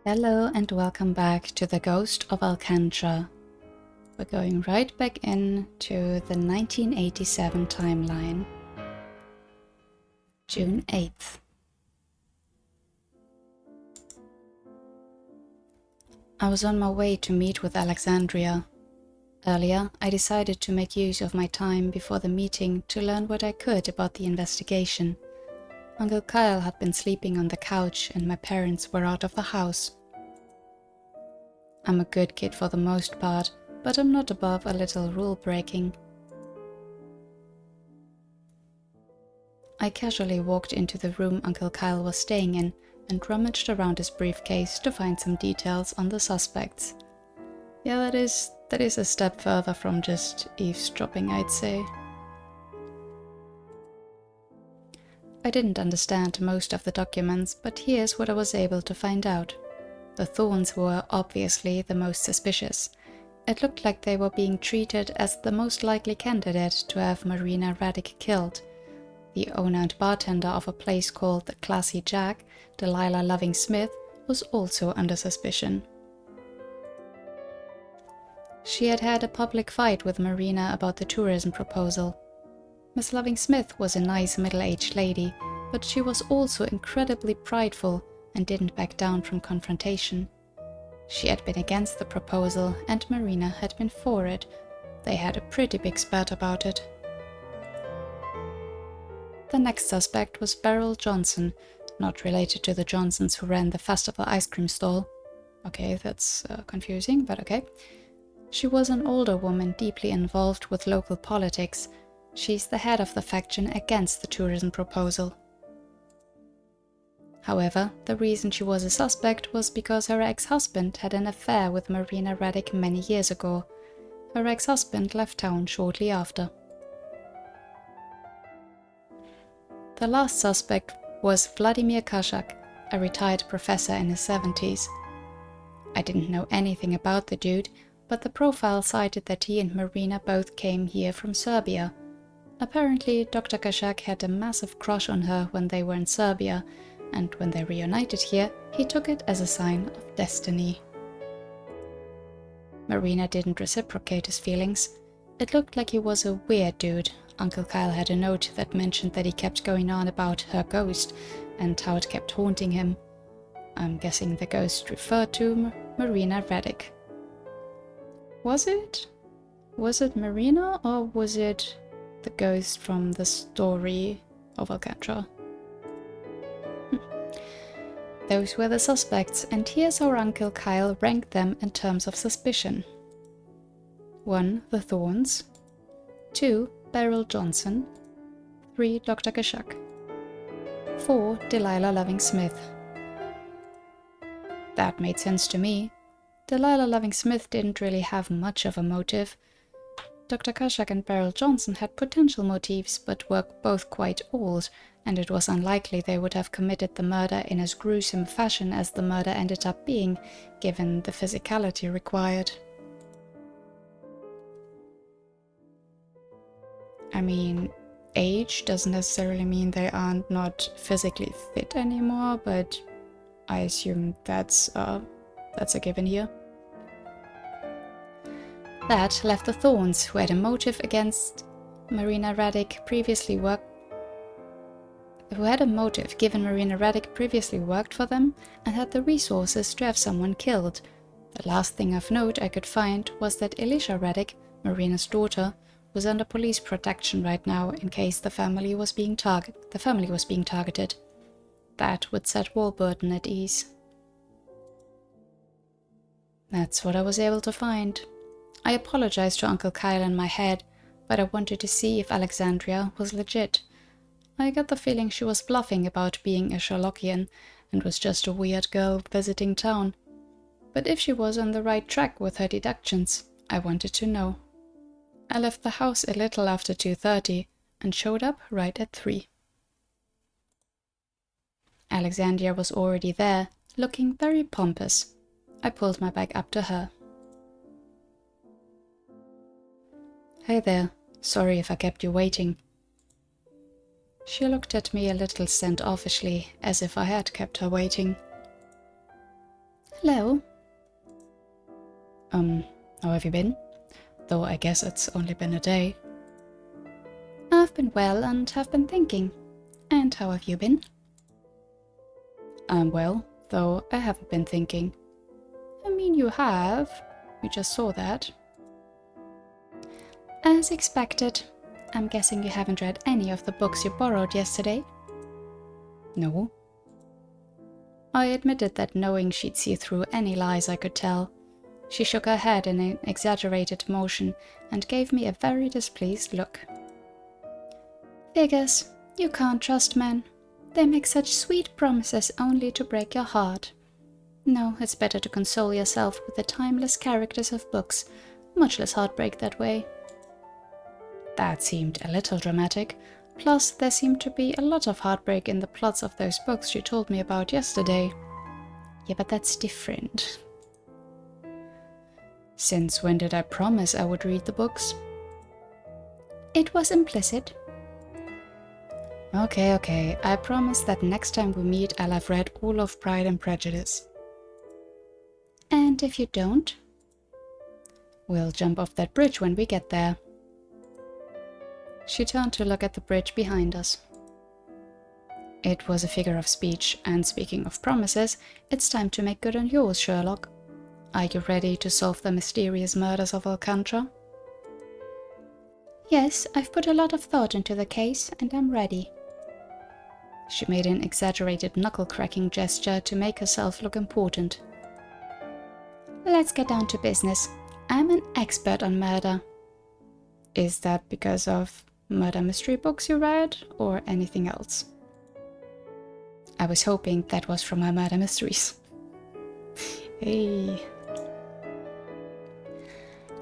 Hello and welcome back to the Ghost of Alcantra. We're going right back into the 1987 timeline. June 8th. I was on my way to meet with Alexandria. Earlier, I decided to make use of my time before the meeting to learn what I could about the investigation. Uncle Kyle had been sleeping on the couch and my parents were out of the house. I'm a good kid for the most part, but I'm not above a little rule-breaking. I casually walked into the room Uncle Kyle was staying in and rummaged around his briefcase to find some details on the suspects. Yeah, that is a step further from just eavesdropping, I'd say. I didn't understand most of the documents, but here's what I was able to find out. The Thorns were obviously the most suspicious. It looked like they were being treated as the most likely candidate to have Marina Raddick killed. The owner and bartender of a place called the Classy Jack, Delilah Loving Smith, was also under suspicion. She had had a public fight with Marina about the tourism proposal. Miss Loving Smith was a nice middle-aged lady, but she was also incredibly prideful and didn't back down from confrontation. She had been against the proposal and Marina had been for it. They had a pretty big spat about it. The next suspect was Beryl Johnson, not related to the Johnsons who ran the festival ice cream stall. Okay, that's confusing, but okay. She was an older woman deeply involved with local politics. She's the head of the faction against the tourism proposal. However, the reason she was a suspect was because her ex-husband had an affair with Marina Raddick many years ago. Her ex-husband left town shortly after. The last suspect was Vladimir Kashak, a retired professor in his 70s. I didn't know anything about the dude, but the profile cited that he and Marina both came here from Serbia. Apparently, Dr. Kashak had a massive crush on her when they were in Serbia, and when they reunited here, he took it as a sign of destiny. Marina didn't reciprocate his feelings. It looked like he was a weird dude. Uncle Kyle had a note that mentioned that he kept going on about her ghost and how it kept haunting him. I'm guessing the ghost referred to Marina Raddick. Was it? Was it Marina or was it the ghost from the story of Alcantra? Those were the suspects, and here's how Uncle Kyle ranked them in terms of suspicion. 1. The Thorns. 2. Beryl Johnson. 3. Dr. Kashak. 4. Delilah Loving Smith. That made sense to me. Delilah Loving Smith didn't really have much of a motive. Dr. Kashak and Beryl Johnson had potential motives, but were both quite old, and it was unlikely they would have committed the murder in as gruesome fashion as the murder ended up being, given the physicality required. I mean, age doesn't necessarily mean they are not physically fit anymore, but I assume that's a given here. That left the Thorns, who had a motive against Marina Raddick given Marina Raddick previously worked for them and had the resources to have someone killed. The last thing of note I could find was that Elisha Raddick, Marina's daughter, was under police protection right now in case the family was being targeted. That would set Warburton at ease. That's what I was able to find. I apologized to Uncle Kyle in my head, but I wanted to see if Alexandria was legit. I got the feeling she was bluffing about being a Sherlockian and was just a weird girl visiting town. But if she was on the right track with her deductions, I wanted to know. I left the house a little after 2:30 and showed up right at 3. Alexandria was already there, looking very pompous. I pulled my bag up to her. Hey there, sorry if I kept you waiting. She looked at me a little standoffishly, as if I had kept her waiting. Hello. How have you been? Though I guess it's only been a day. I've been well and have been thinking. And how have you been? I'm well, though I haven't been thinking. I mean, you have. We just saw that. As expected. I'm guessing you haven't read any of the books you borrowed yesterday? No. I admitted that knowing she'd see through any lies I could tell. She shook her head in an exaggerated motion and gave me a very displeased look. Figures. You can't trust men. They make such sweet promises only to break your heart. No, it's better to console yourself with the timeless characters of books. Much less heartbreak that way. That seemed a little dramatic. Plus, there seemed to be a lot of heartbreak in the plots of those books she told me about yesterday. Yeah, but that's different. Since when did I promise I would read the books? It was implicit. Okay. I promise that next time we meet I'll have read all of Pride and Prejudice. And if you don't? We'll jump off that bridge when we get there. She turned to look at the bridge behind us. It was a figure of speech, and speaking of promises, it's time to make good on yours, Sherlock. Are you ready to solve the mysterious murders of Alcantra? Yes, I've put a lot of thought into the case, and I'm ready. She made an exaggerated knuckle-cracking gesture to make herself look important. Let's get down to business. I'm an expert on murder. Is that because of murder mystery books you read, or anything else? I was hoping that was from my murder mysteries. Hey.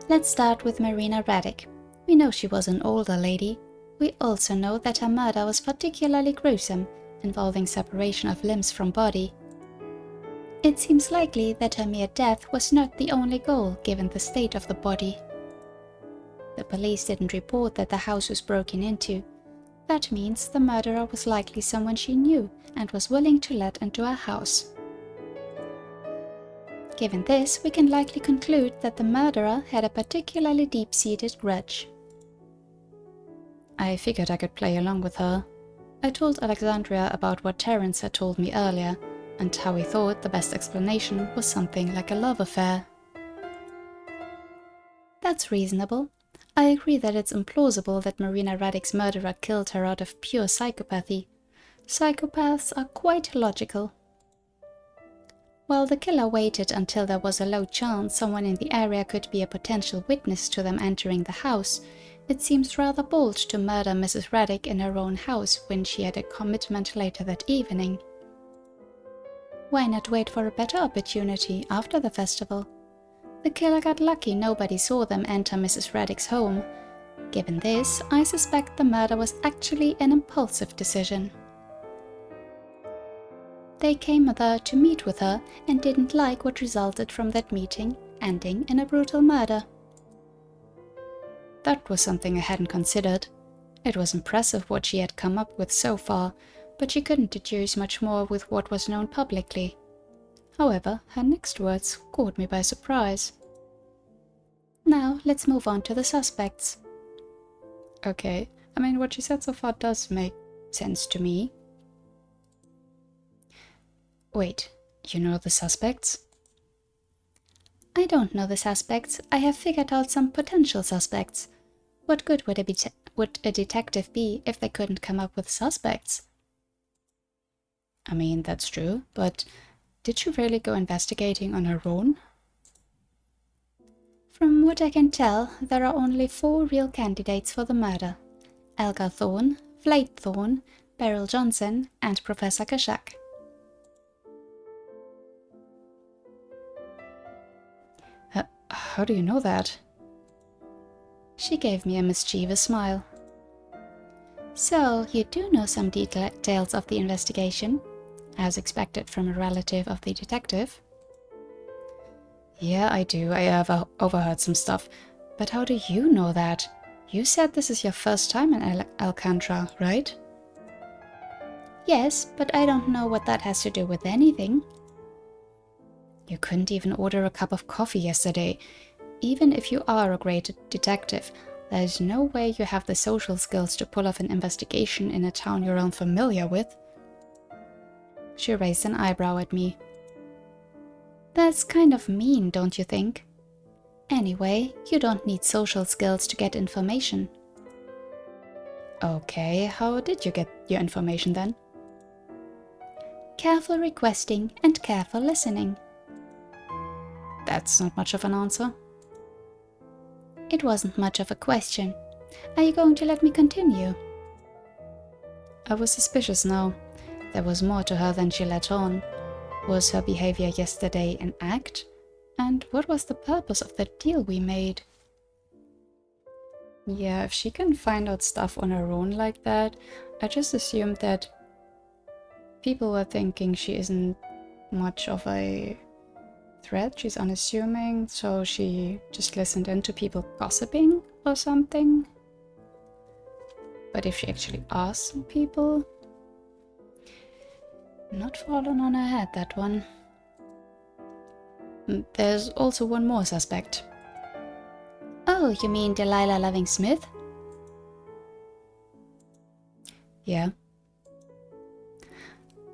Let's start with Marina Raddick. We know she was an older lady. We also know that her murder was particularly gruesome, involving separation of limbs from body. It seems likely that her mere death was not the only goal, given the state of the body. The police didn't report that the house was broken into. That means the murderer was likely someone she knew and was willing to let into her house. Given this, we can likely conclude that the murderer had a particularly deep-seated grudge. I figured I could play along with her. I told Alexandria about what Terence had told me earlier, and how he thought the best explanation was something like a love affair. That's reasonable. I agree that it's implausible that Marina Raddick's murderer killed her out of pure psychopathy. Psychopaths are quite logical. While the killer waited until there was a low chance someone in the area could be a potential witness to them entering the house, it seems rather bold to murder Mrs. Raddick in her own house when she had a commitment later that evening. Why not wait for a better opportunity after the festival? The killer got lucky nobody saw them enter Mrs. Raddick's home. Given this, I suspect the murder was actually an impulsive decision. They came there to meet with her and didn't like what resulted from that meeting, ending in a brutal murder. That was something I hadn't considered. It was impressive what she had come up with so far, but she couldn't deduce much more with what was known publicly. However, her next words caught me by surprise. Now, let's move on to the suspects. Okay, I mean, what she said so far does make sense to me. Wait, you know the suspects? I don't know the suspects. I have figured out some potential suspects. What good would a detective be if they couldn't come up with suspects? I mean, that's true, but did she really go investigating on her own? From what I can tell, there are only 4 real candidates for the murder. Elgar Thorne, Vlade Thorne, Beryl Johnson, and Professor Kashak. How do you know that? She gave me a mischievous smile. So, you do know some details of the investigation, as expected from a relative of the detective? Yeah, I do. I have overheard some stuff. But how do you know that? You said this is your first time in Alcantra, right? Yes, but I don't know what that has to do with anything. You couldn't even order a cup of coffee yesterday. Even if you are a great detective, there's no way you have the social skills to pull off an investigation in a town you're unfamiliar with. She raised an eyebrow at me. That's kind of mean, don't you think? Anyway, you don't need social skills to get information. Okay, how did you get your information then? Careful requesting and careful listening. That's not much of an answer. It wasn't much of a question. Are you going to let me continue? I was suspicious now. There was more to her than she let on. Was her behavior yesterday an act? And what was the purpose of the deal we made? Yeah, if she can find out stuff on her own like that, I just assumed that people were thinking she isn't much of a threat. She's unassuming, so she just listened in to people gossiping or something. But if she actually asked some people, not fallen on her head, that one. There's also one more suspect. Oh, you mean Delilah Loving-Smith? Yeah.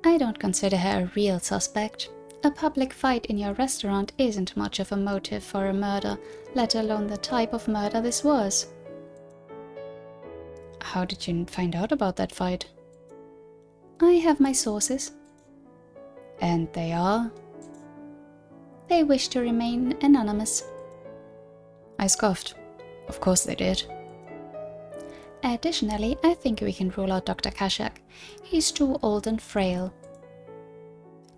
I don't consider her a real suspect. A public fight in your restaurant isn't much of a motive for a murder, let alone the type of murder this was. How did you find out about that fight? I have my sources. And they are? They wish to remain anonymous. I scoffed. Of course they did. Additionally, I think we can rule out Dr. Kashak. He's too old and frail.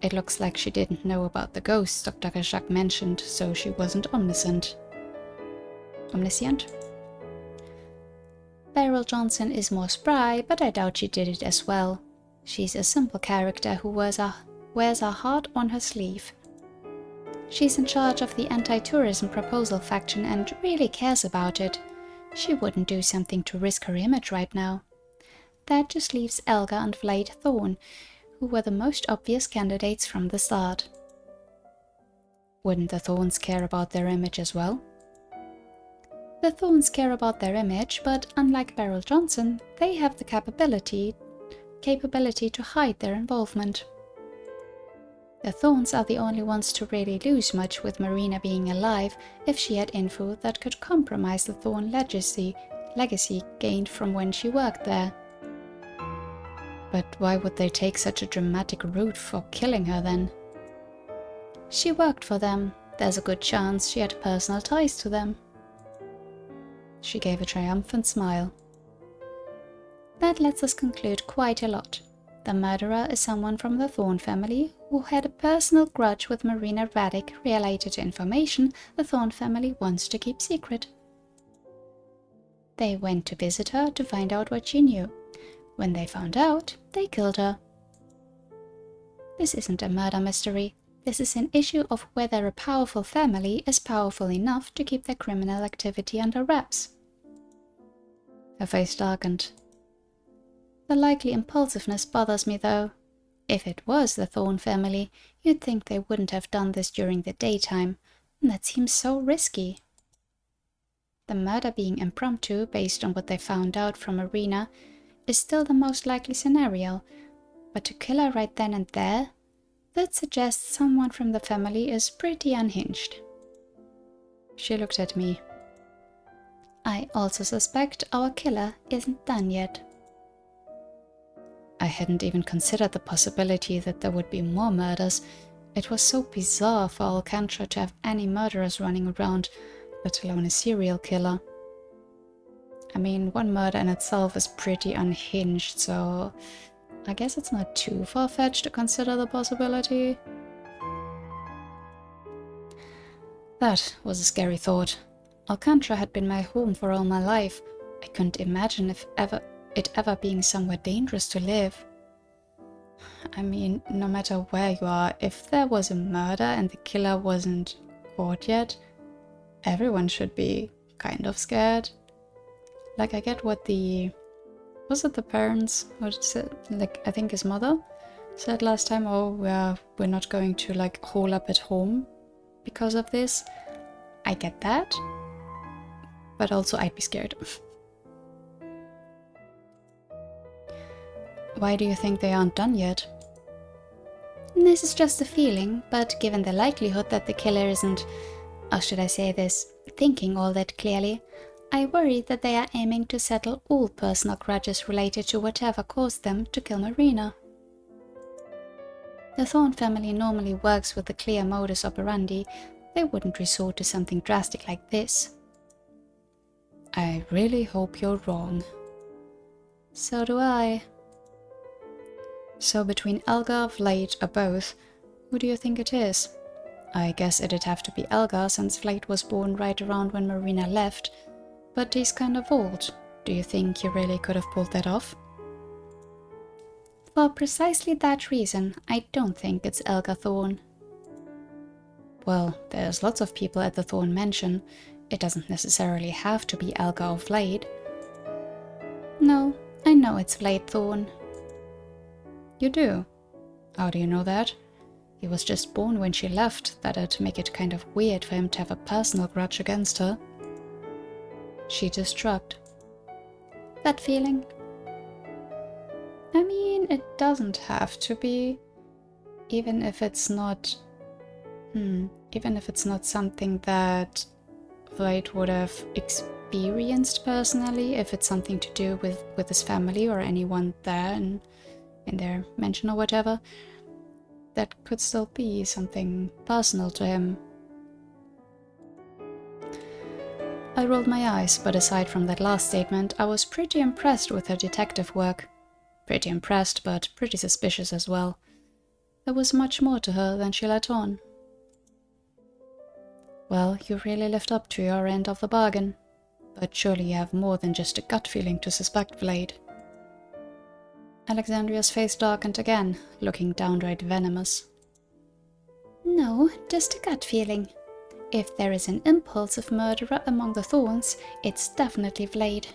It looks like she didn't know about the ghosts Dr. Kashak mentioned, so she wasn't omniscient. Omniscient? Beryl Johnson is more spry, but I doubt she did it as well. She's a simple character who wears her heart on her sleeve. She's in charge of the anti-tourism proposal faction and really cares about it. She wouldn't do something to risk her image right now. That just leaves Elga and Vlade Thorne, who were the most obvious candidates from the start. Wouldn't the Thornes care about their image as well? The Thornes care about their image, but unlike Beryl Johnson, they have the capability to hide their involvement. The Thornes are the only ones to really lose much with Marina being alive if she had info that could compromise the Thorne legacy gained from when she worked there. But why would they take such a dramatic route for killing her then? She worked for them. There's a good chance she had personal ties to them. She gave a triumphant smile. That lets us conclude quite a lot. The murderer is someone from the Thorne family who had a personal grudge with Marina Raddick related to information the Thorne family wants to keep secret. They went to visit her to find out what she knew. When they found out, they killed her. This isn't a murder mystery. This is an issue of whether a powerful family is powerful enough to keep their criminal activity under wraps. Her face darkened. The likely impulsiveness bothers me though. If it was the Thorne family, you'd think they wouldn't have done this during the daytime, and that seems so risky. The murder being impromptu based on what they found out from Marina is still the most likely scenario, but to kill her right then and there, that suggests someone from the family is pretty unhinged. She looked at me. I also suspect our killer isn't done yet. I hadn't even considered the possibility that there would be more murders. It was so bizarre for Alcantra to have any murderers running around, let alone a serial killer. I mean, one murder in itself is pretty unhinged, so I guess it's not too far-fetched to consider the possibility. That was a scary thought. Alcantra had been my home for all my life. I couldn't imagine it ever being somewhere dangerous to live. I mean, no matter where you are, if there was a murder and the killer wasn't caught yet, everyone should be kind of scared. Like, I get what was it the parents, like, I think his mother, said last time, oh, we're not going to like hole up at home because of this. I get that, but also I'd be scared. Why do you think they aren't done yet? This is just a feeling, but given the likelihood that the killer isn't, or should I say this, thinking all that clearly, I worry that they are aiming to settle all personal grudges related to whatever caused them to kill Marina. The Thorne family normally works with a clear modus operandi. They wouldn't resort to something drastic like this. I really hope you're wrong. So do I. So between Elgar, Vlad, or both, who do you think it is? I guess it'd have to be Elgar, since Vlad was born right around when Marina left, but he's kind of old. Do you think you really could have pulled that off? For precisely that reason, I don't think it's Elgar Thorne. Well, there's lots of people at the Thorne mansion. It doesn't necessarily have to be Elgar or Vlad. No, I know it's Vlad Thorne. You do? How do you know that? He was just born when she left. That'd make it kind of weird for him to have a personal grudge against her. She just shrugged. That feeling? I mean, it doesn't have to be. Even if it's not something that Vlad would have experienced personally, if it's something to do with his family or anyone there in their mansion or whatever, that could still be something personal to him. I rolled my eyes, but aside from that last statement, I was pretty impressed with her detective work. Pretty impressed, but pretty suspicious as well. There was much more to her than she let on. Well, you really lived up to your end of the bargain. But surely you have more than just a gut feeling to suspect Vlad. Alexandria's face darkened again, looking downright venomous. No, just a gut feeling. If there is an impulsive murderer among the Thorns, it's definitely Vlad.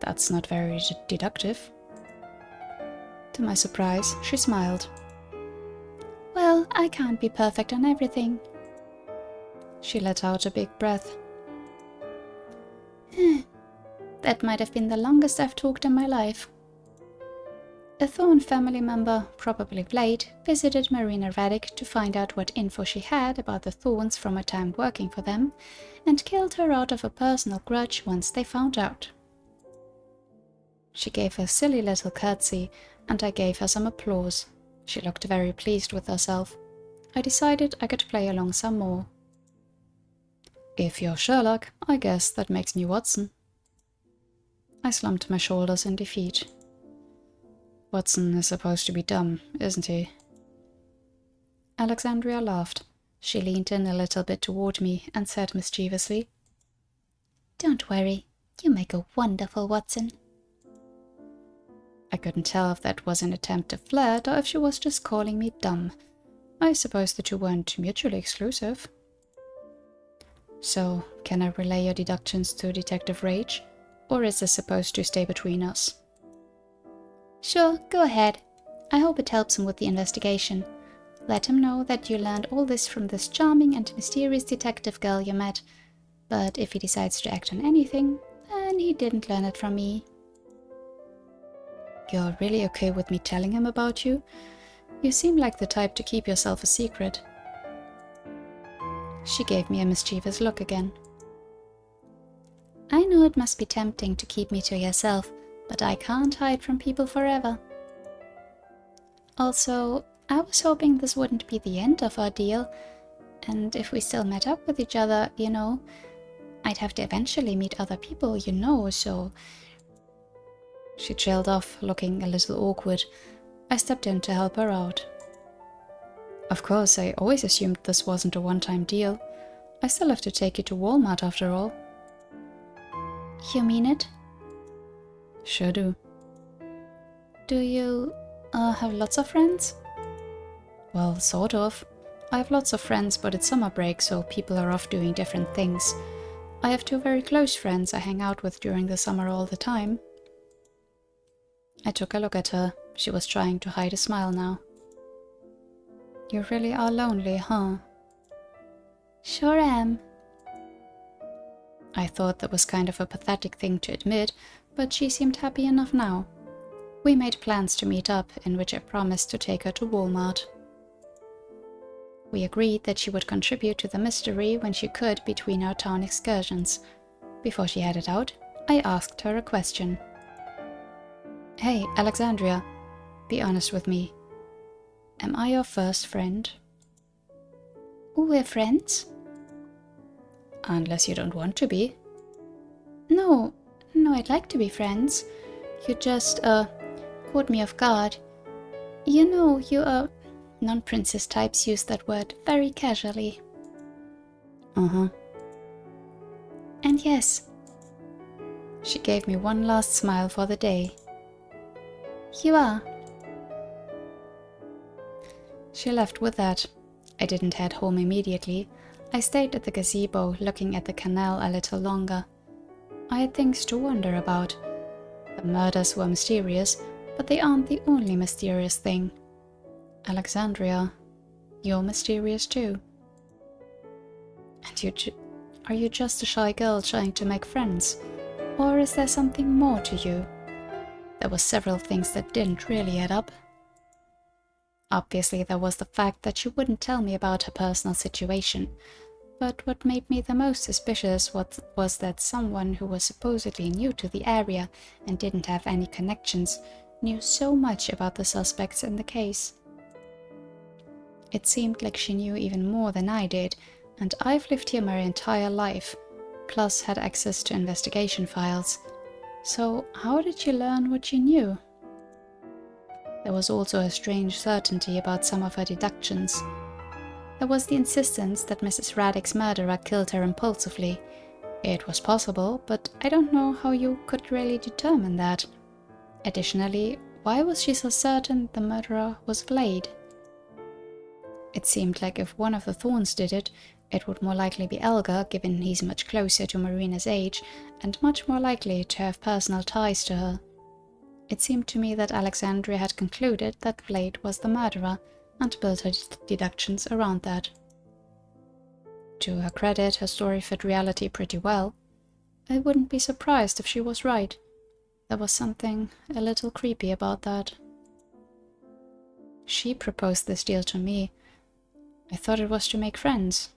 That's not very deductive. To my surprise, she smiled. Well, I can't be perfect on everything. She let out a big breath. That might have been the longest I've talked in my life. A Thorne family member, probably Vlad, visited Marina Raddick to find out what info she had about the Thorns from her time working for them, and killed her out of a personal grudge once they found out. She gave a silly little curtsy, and I gave her some applause. She looked very pleased with herself. I decided I could play along some more. If you're Sherlock, I guess that makes me Watson. I slumped my shoulders in defeat. Watson is supposed to be dumb, isn't he? Alexandria laughed. She leaned in a little bit toward me and said mischievously, "Don't worry, you make a wonderful Watson." I couldn't tell if that was an attempt to flirt or if she was just calling me dumb. I suppose the two weren't mutually exclusive. So, can I relay your deductions to Detective Rage? Or is this supposed to stay between us? Sure, go ahead. I hope it helps him with the investigation. Let him know that you learned all this from this charming and mysterious detective girl you met. But if he decides to act on anything, then he didn't learn it from me. You're really okay with me telling him about you? You seem like the type to keep yourself a secret. She gave me a mischievous look again. I know it must be tempting to keep me to yourself, but I can't hide from people forever. Also, I was hoping this wouldn't be the end of our deal, and if we still met up with each other, I'd have to eventually meet other people, so... She trailed off, looking a little awkward. I stepped in to help her out. Of course, I always assumed this wasn't a one-time deal. I still have to take you to Walmart after all. You mean it? Sure do. Do you have lots of friends? Well, sort of. I have lots of friends, but it's summer break, so people are off doing different things. I have two very close friends I hang out with during the summer all the time. I took a look at her. She was trying to hide a smile now. You really are lonely, huh? Sure am. I thought that was kind of a pathetic thing to admit, but she seemed happy enough now. We made plans to meet up, in which I promised to take her to Walmart. We agreed that she would contribute to the mystery when she could between our town excursions. Before she headed out, I asked her a question. Hey, Alexandria, be honest with me. Am I your first friend? We're friends? Unless you don't want to be. No, I'd like to be friends. You just, caught me off guard. You know, non-princess types use that word very casually. Uh-huh. And yes. She gave me one last smile for the day. You are. She left with that. I didn't head home immediately. I stayed at the gazebo looking at the canal a little longer. I had things to wonder about. The murders were mysterious, but they aren't the only mysterious thing. Alexandria, you're mysterious too. And are you just a shy girl trying to make friends? Or is there something more to you? There were several things that didn't really add up. Obviously, there was the fact that she wouldn't tell me about her personal situation, but what made me the most suspicious was that someone who was supposedly new to the area and didn't have any connections knew so much about the suspects in the case. It seemed like she knew even more than I did, and I've lived here my entire life, plus had access to investigation files. So how did she learn what she knew? There was also a strange certainty about some of her deductions. There was the insistence that Mrs. Raddick's murderer killed her impulsively. It was possible, but I don't know how you could really determine that. Additionally, why was she so certain the murderer was Vlad? It seemed like if one of the Thorns did it, it would more likely be Elgar, given he's much closer to Marina's age and much more likely to have personal ties to her. It seemed to me that Alexandria had concluded that Vlad was the murderer and built her deductions around that. To her credit, her story fit reality pretty well. I wouldn't be surprised if she was right. There was something a little creepy about that. She proposed this deal to me. I thought it was to make friends.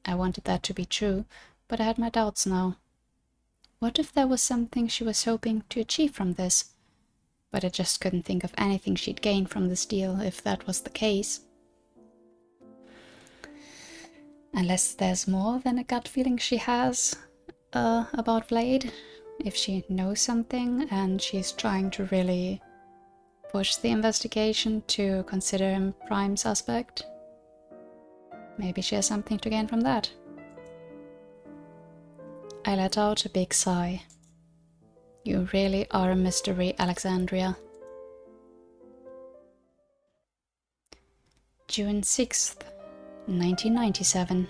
I wanted that to be true, but I had my doubts now. What if there was something she was hoping to achieve from this? But I just couldn't think of anything she'd gain from this deal if that was the case. Unless there's more than a gut feeling she has about Vlad. If she knows something and she's trying to really push the investigation to consider him prime suspect. Maybe she has something to gain from that. I let out a big sigh. You really are a mystery, Alexandria. June 6th, 1997.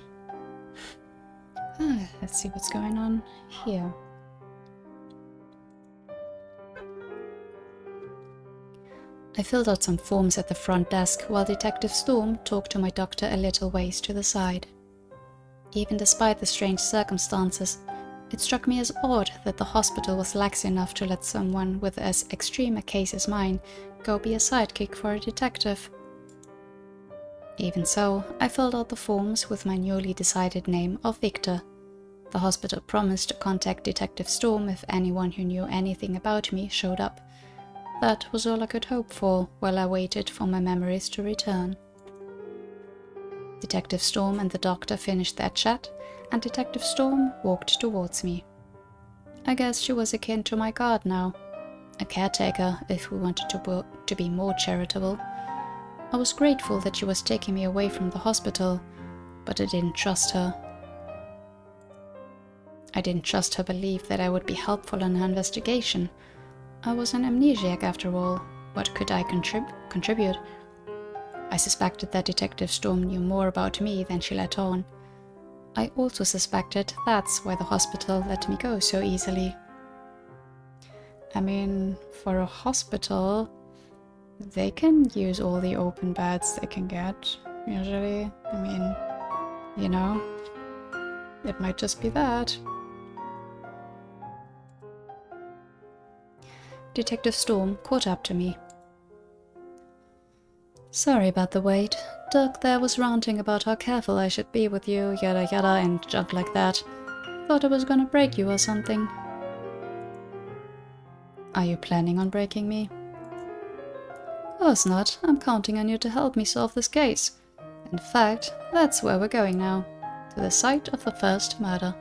Let's see what's going on here. I filled out some forms at the front desk while Detective Storm talked to my doctor a little ways to the side. Even despite the strange circumstances, it struck me as odd that the hospital was lax enough to let someone with as extreme a case as mine go be a sidekick for a detective. Even so, I filled out the forms with my newly decided name of Victor. The hospital promised to contact Detective Storm if anyone who knew anything about me showed up. That was all I could hope for while I waited for my memories to return. Detective Storm and the doctor finished their chat, and Detective Storm walked towards me. I guess she was akin to my guard now, a caretaker if we wanted to be more charitable. I was grateful that she was taking me away from the hospital, but I didn't trust her. I didn't trust her belief that I would be helpful in her investigation. I was an amnesiac after all. What could I contribute? I suspected that Detective Storm knew more about me than she let on. I also suspected that's why the hospital let me go so easily. I mean, for a hospital, they can use all the open beds they can get, usually. I mean, you know, it might just be that. Detective Storm caught up to me. Sorry about the wait. Doug there was ranting about how careful I should be with you, yada yada, and junk like that. Thought I was gonna break you or something. Are you planning on breaking me? Of course not. I'm counting on you to help me solve this case. In fact, that's where we're going now. To the site of the first murder.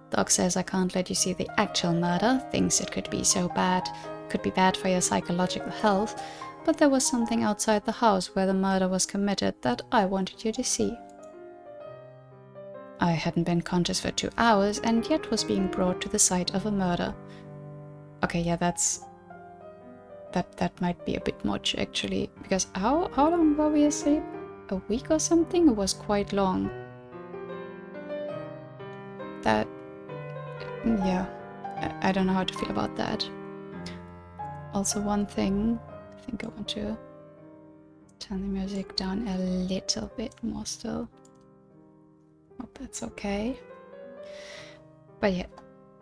Doc says I can't let you see the actual murder, thinks it could be bad for your psychological health, but there was something outside the house where the murder was committed that I wanted you to see. I hadn't been conscious for 2 hours and yet was being brought to the site of a murder. Okay, yeah, that might be a bit much actually, because how long were we asleep? A week or something? It was quite long. That, yeah, I don't know how to feel about that. Also, one thing, I think I want to turn the music down a little bit more still. Hope that's okay. But yeah,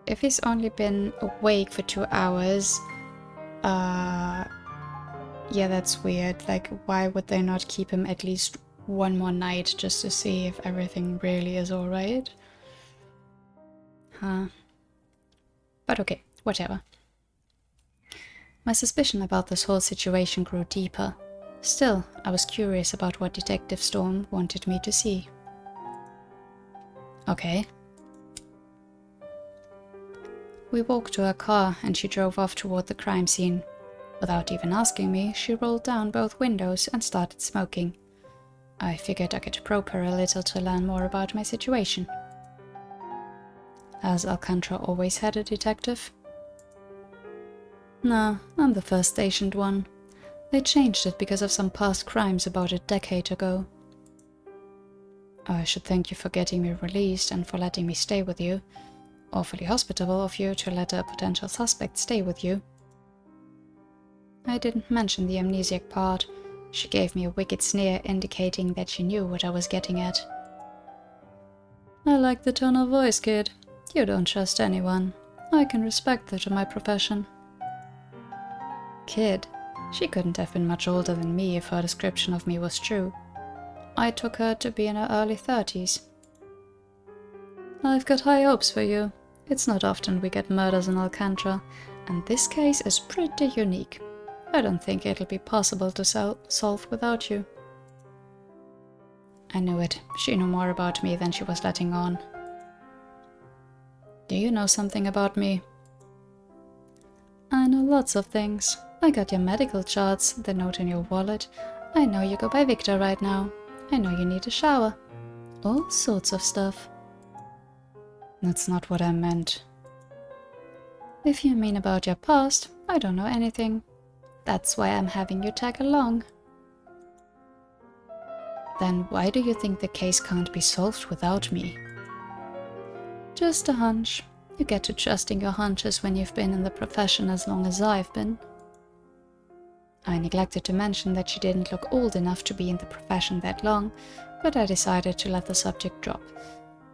if he's only been awake for 2 hours, yeah, that's weird. Like, why would they not keep him at least one more night just to see if everything really is alright? Huh. But okay, whatever. My suspicion about this whole situation grew deeper. Still, I was curious about what Detective Storm wanted me to see. Okay. We walked to her car and she drove off toward the crime scene. Without even asking me, she rolled down both windows and started smoking. I figured I could probe her a little to learn more about my situation. Has Alcantra always had a detective? No, I'm the first stationed one. They changed it because of some past crimes about a decade ago. I should thank you for getting me released and for letting me stay with you. Awfully hospitable of you to let a potential suspect stay with you. I didn't mention the amnesiac part. She gave me a wicked sneer indicating that she knew what I was getting at. I like the tone of voice, kid. You don't trust anyone. I can respect that in my profession. Kid? She couldn't have been much older than me if her description of me was true. I took her to be in her early 30s. I've got high hopes for you. It's not often we get murders in Alcantara, and this case is pretty unique. I don't think it'll be possible to solve without you. I knew it. She knew more about me than she was letting on. Do you know something about me? I know lots of things. I got your medical charts, the note in your wallet. I know you go by Victor right now. I know you need a shower. All sorts of stuff. That's not what I meant. If you mean about your past, I don't know anything. That's why I'm having you tag along. Then why do you think the case can't be solved without me? Just a hunch. You get to trusting your hunches when you've been in the profession as long as I've been. I neglected to mention that she didn't look old enough to be in the profession that long, but I decided to let the subject drop.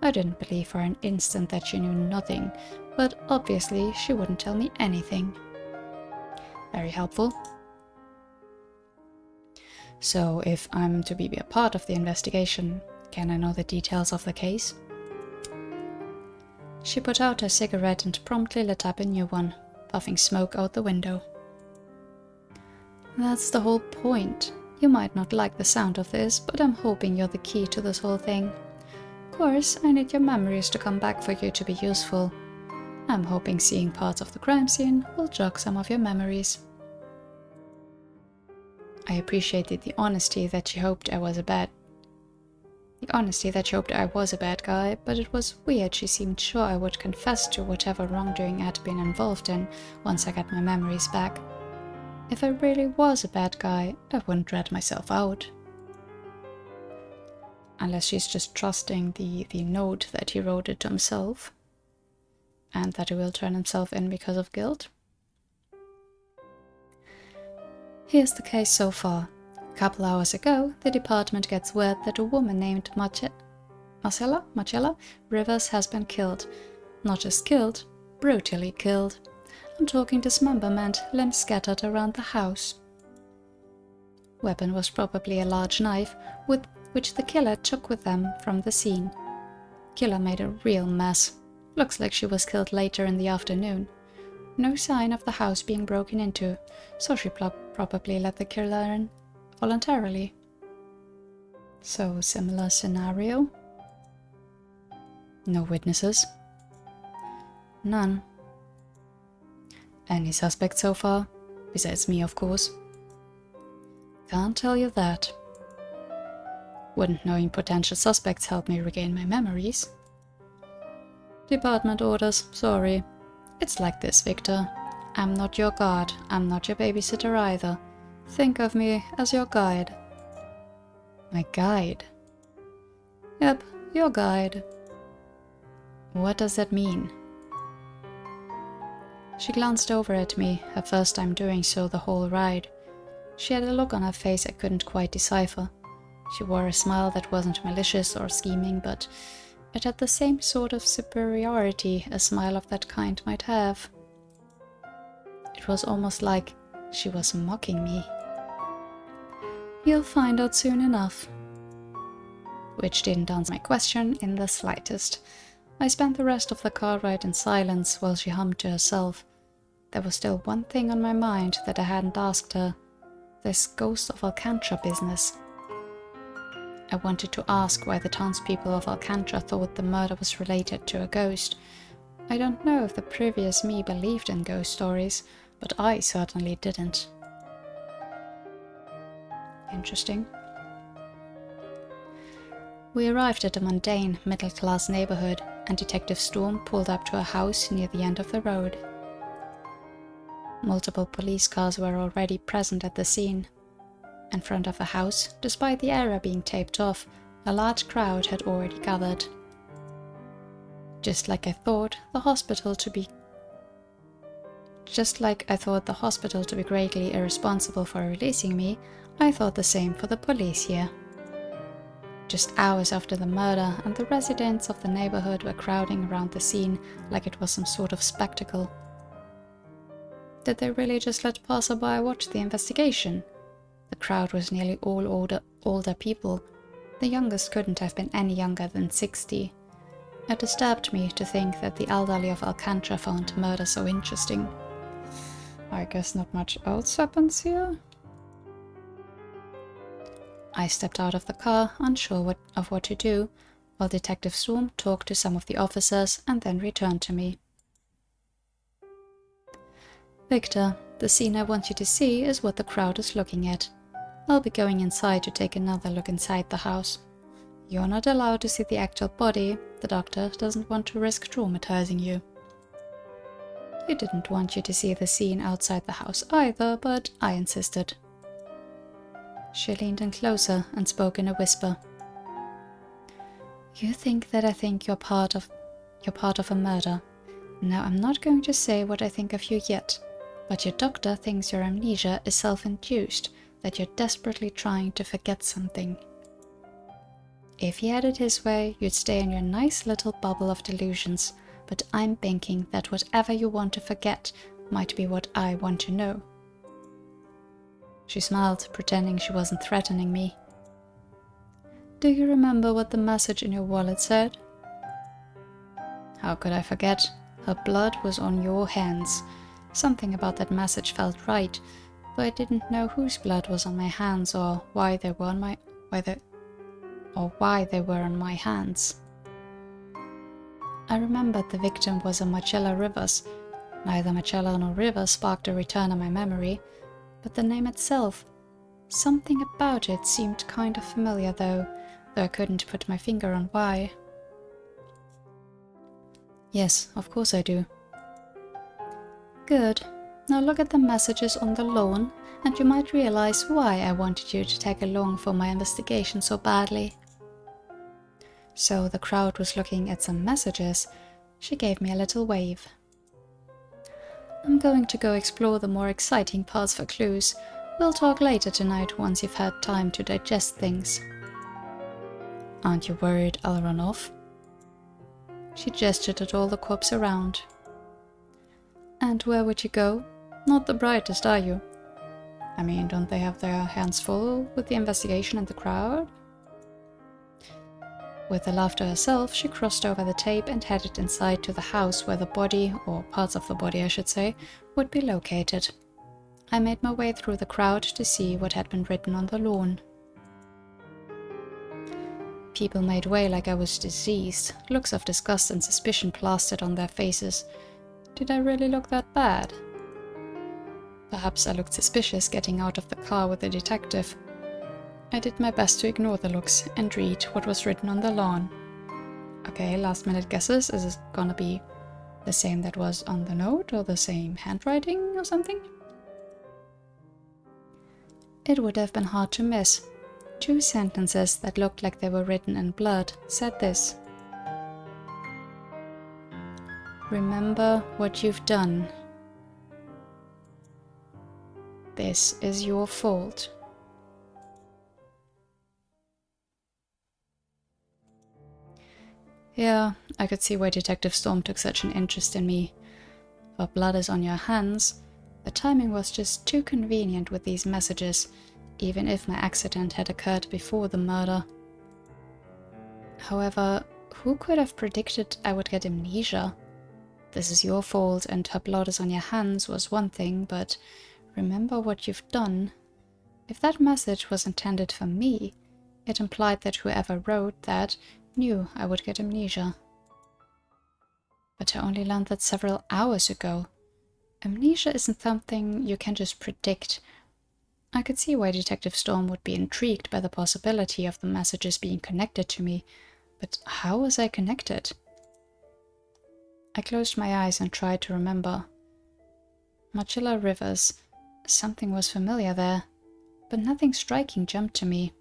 I didn't believe for an instant that she knew nothing, but obviously she wouldn't tell me anything. Very helpful. So, if I'm to be a part of the investigation, can I know the details of the case? She put out her cigarette and promptly lit up a new one, puffing smoke out the window. That's the whole point. You might not like the sound of this, but I'm hoping you're the key to this whole thing. Of course, I need your memories to come back for you to be useful. I'm hoping seeing parts of the crime scene will jog some of your memories. I appreciated the honesty that she hoped I was a bad guy, but it was weird she seemed sure I would confess to whatever wrongdoing I'd been involved in once I got my memories back. If I really was a bad guy, I wouldn't rat myself out. Unless she's just trusting the note that he wrote it to himself, and that he will turn himself in because of guilt. Here's the case so far. A couple hours ago, the department gets word that a woman named Marcella Rivers has been killed. Not just killed, brutally killed. I'm talking dismemberment, limbs scattered around the house. Weapon was probably a large knife, which the killer took with them from the scene. Killer made a real mess. Looks like she was killed later in the afternoon. No sign of the house being broken into, so she probably let the killer in voluntarily. So, similar scenario? No witnesses? None. Any suspects so far? Besides me, of course. Can't tell you that. Wouldn't knowing potential suspects help me regain my memories? Department orders, sorry. It's like this, Victor. I'm not your guard, I'm not your babysitter either. Think of me as your guide. My guide? Yep, your guide. What does that mean? She glanced over at me, her first time doing so the whole ride. She had a look on her face I couldn't quite decipher. She wore a smile that wasn't malicious or scheming, but it had the same sort of superiority a smile of that kind might have. It was almost like she was mocking me. You'll find out soon enough. Which didn't answer my question in the slightest. I spent the rest of the car ride in silence while she hummed to herself. There was still one thing on my mind that I hadn't asked her. This Ghost of Alcantra business. I wanted to ask why the townspeople of Alcantra thought the murder was related to a ghost. I don't know if the previous me believed in ghost stories, but I certainly didn't. Interesting. We arrived at a mundane, middle-class neighborhood, and Detective Storm pulled up to a house near the end of the road. Multiple police cars were already present at the scene. In front of the house, despite the area being taped off, a large crowd had already gathered. Just like I thought the hospital to be greatly irresponsible for releasing me, I thought the same for the police here. Just hours after the murder, and the residents of the neighborhood were crowding around the scene like it was some sort of spectacle. Did they really just let passerby watch the investigation? The crowd was nearly all older people. The youngest couldn't have been any younger than 60. It disturbed me to think that the elderly of Alcantra found murder so interesting. I guess not much else happens here? I stepped out of the car, unsure of what to do, while Detective Storm talked to some of the officers and then returned to me. Victor, the scene I want you to see is what the crowd is looking at. I'll be going inside to take another look inside the house. You're not allowed to see the actual body. The doctor doesn't want to risk traumatizing you. He didn't want you to see the scene outside the house either, but I insisted. She leaned in closer and spoke in a whisper. You think that I think you're part of a murder. Now I'm not going to say what I think of you yet, but your doctor thinks your amnesia is self-induced, that you're desperately trying to forget something. If he had it his way, you'd stay in your nice little bubble of delusions, but I'm thinking that whatever you want to forget might be what I want to know. She smiled, pretending she wasn't threatening me. Do you remember what the message in your wallet said? How could I forget? Her blood was on your hands. Something about that message felt right, though I didn't know whose blood was on my hands or why they were on my hands. I remembered the victim was a Marcella Rivers. Neither Marcella nor Rivers sparked a return of my memory, but the name itself, something about it seemed kind of familiar though I couldn't put my finger on why. Yes, of course I do. Good. Now look at the messages on the lawn, and you might realize why I wanted you to tag along for my investigation so badly. So the crowd was looking at some messages. She gave me a little wave. I'm going to go explore the more exciting parts for clues. We'll talk later tonight once you've had time to digest things. Aren't you worried I'll run off? She gestured at all the corpses around. And where would you go? Not the brightest, are you? I mean, don't they have their hands full with the investigation and the crowd? With a laugh to herself, she crossed over the tape and headed inside to the house where the body, or parts of the body I should say, would be located. I made my way through the crowd to see what had been written on the lawn. People made way like I was diseased, looks of disgust and suspicion plastered on their faces. Did I really look that bad? Perhaps I looked suspicious getting out of the car with the detective. I did my best to ignore the looks and read what was written on the lawn. Okay, last minute guesses. Is it gonna be the same that was on the note or the same handwriting or something? It would have been hard to miss. 2 sentences that looked like they were written in blood said this. Remember what you've done. This is your fault. Yeah, I could see why Detective Storm took such an interest in me. For blood is on your hands, the timing was just too convenient with these messages, even if my accident had occurred before the murder. However, who could have predicted I would get amnesia? This is your fault and her blood is on your hands was one thing, but remember what you've done. If that message was intended for me, it implied that whoever wrote that knew I would get amnesia. But I only learned that several hours ago. Amnesia isn't something you can just predict. I could see why Detective Storm would be intrigued by the possibility of the messages being connected to me, but how was I connected? I closed my eyes and tried to remember. Modular rivers. Something was familiar there, but nothing striking jumped to me.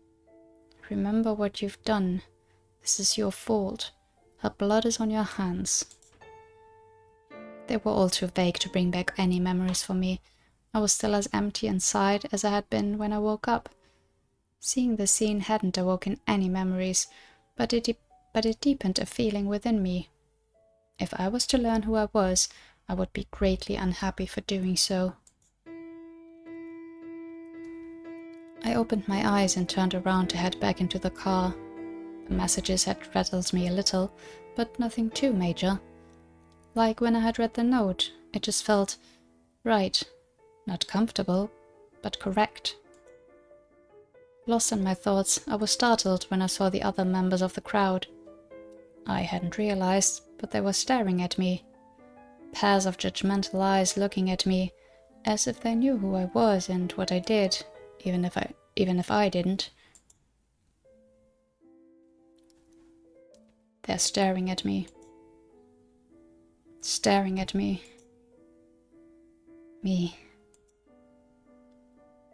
Remember what you've done. This is your fault. Her blood is on your hands. They were all too vague to bring back any memories for me. I was still as empty inside as I had been when I woke up. Seeing the scene hadn't awoken any memories, but it deepened a feeling within me. If I was to learn who I was, I would be greatly unhappy for doing so. I opened my eyes and turned around to head back into the car. The messages had rattled me a little, but nothing too major. Like when I had read the note, it just felt right. Not comfortable, but correct. Lost in my thoughts, I was startled when I saw the other members of the crowd. I hadn't realized, but they were staring at me. Pairs of judgmental eyes looking at me, as if they knew who I was and what I did, even if I didn't. They're staring at me. Staring at me. Me.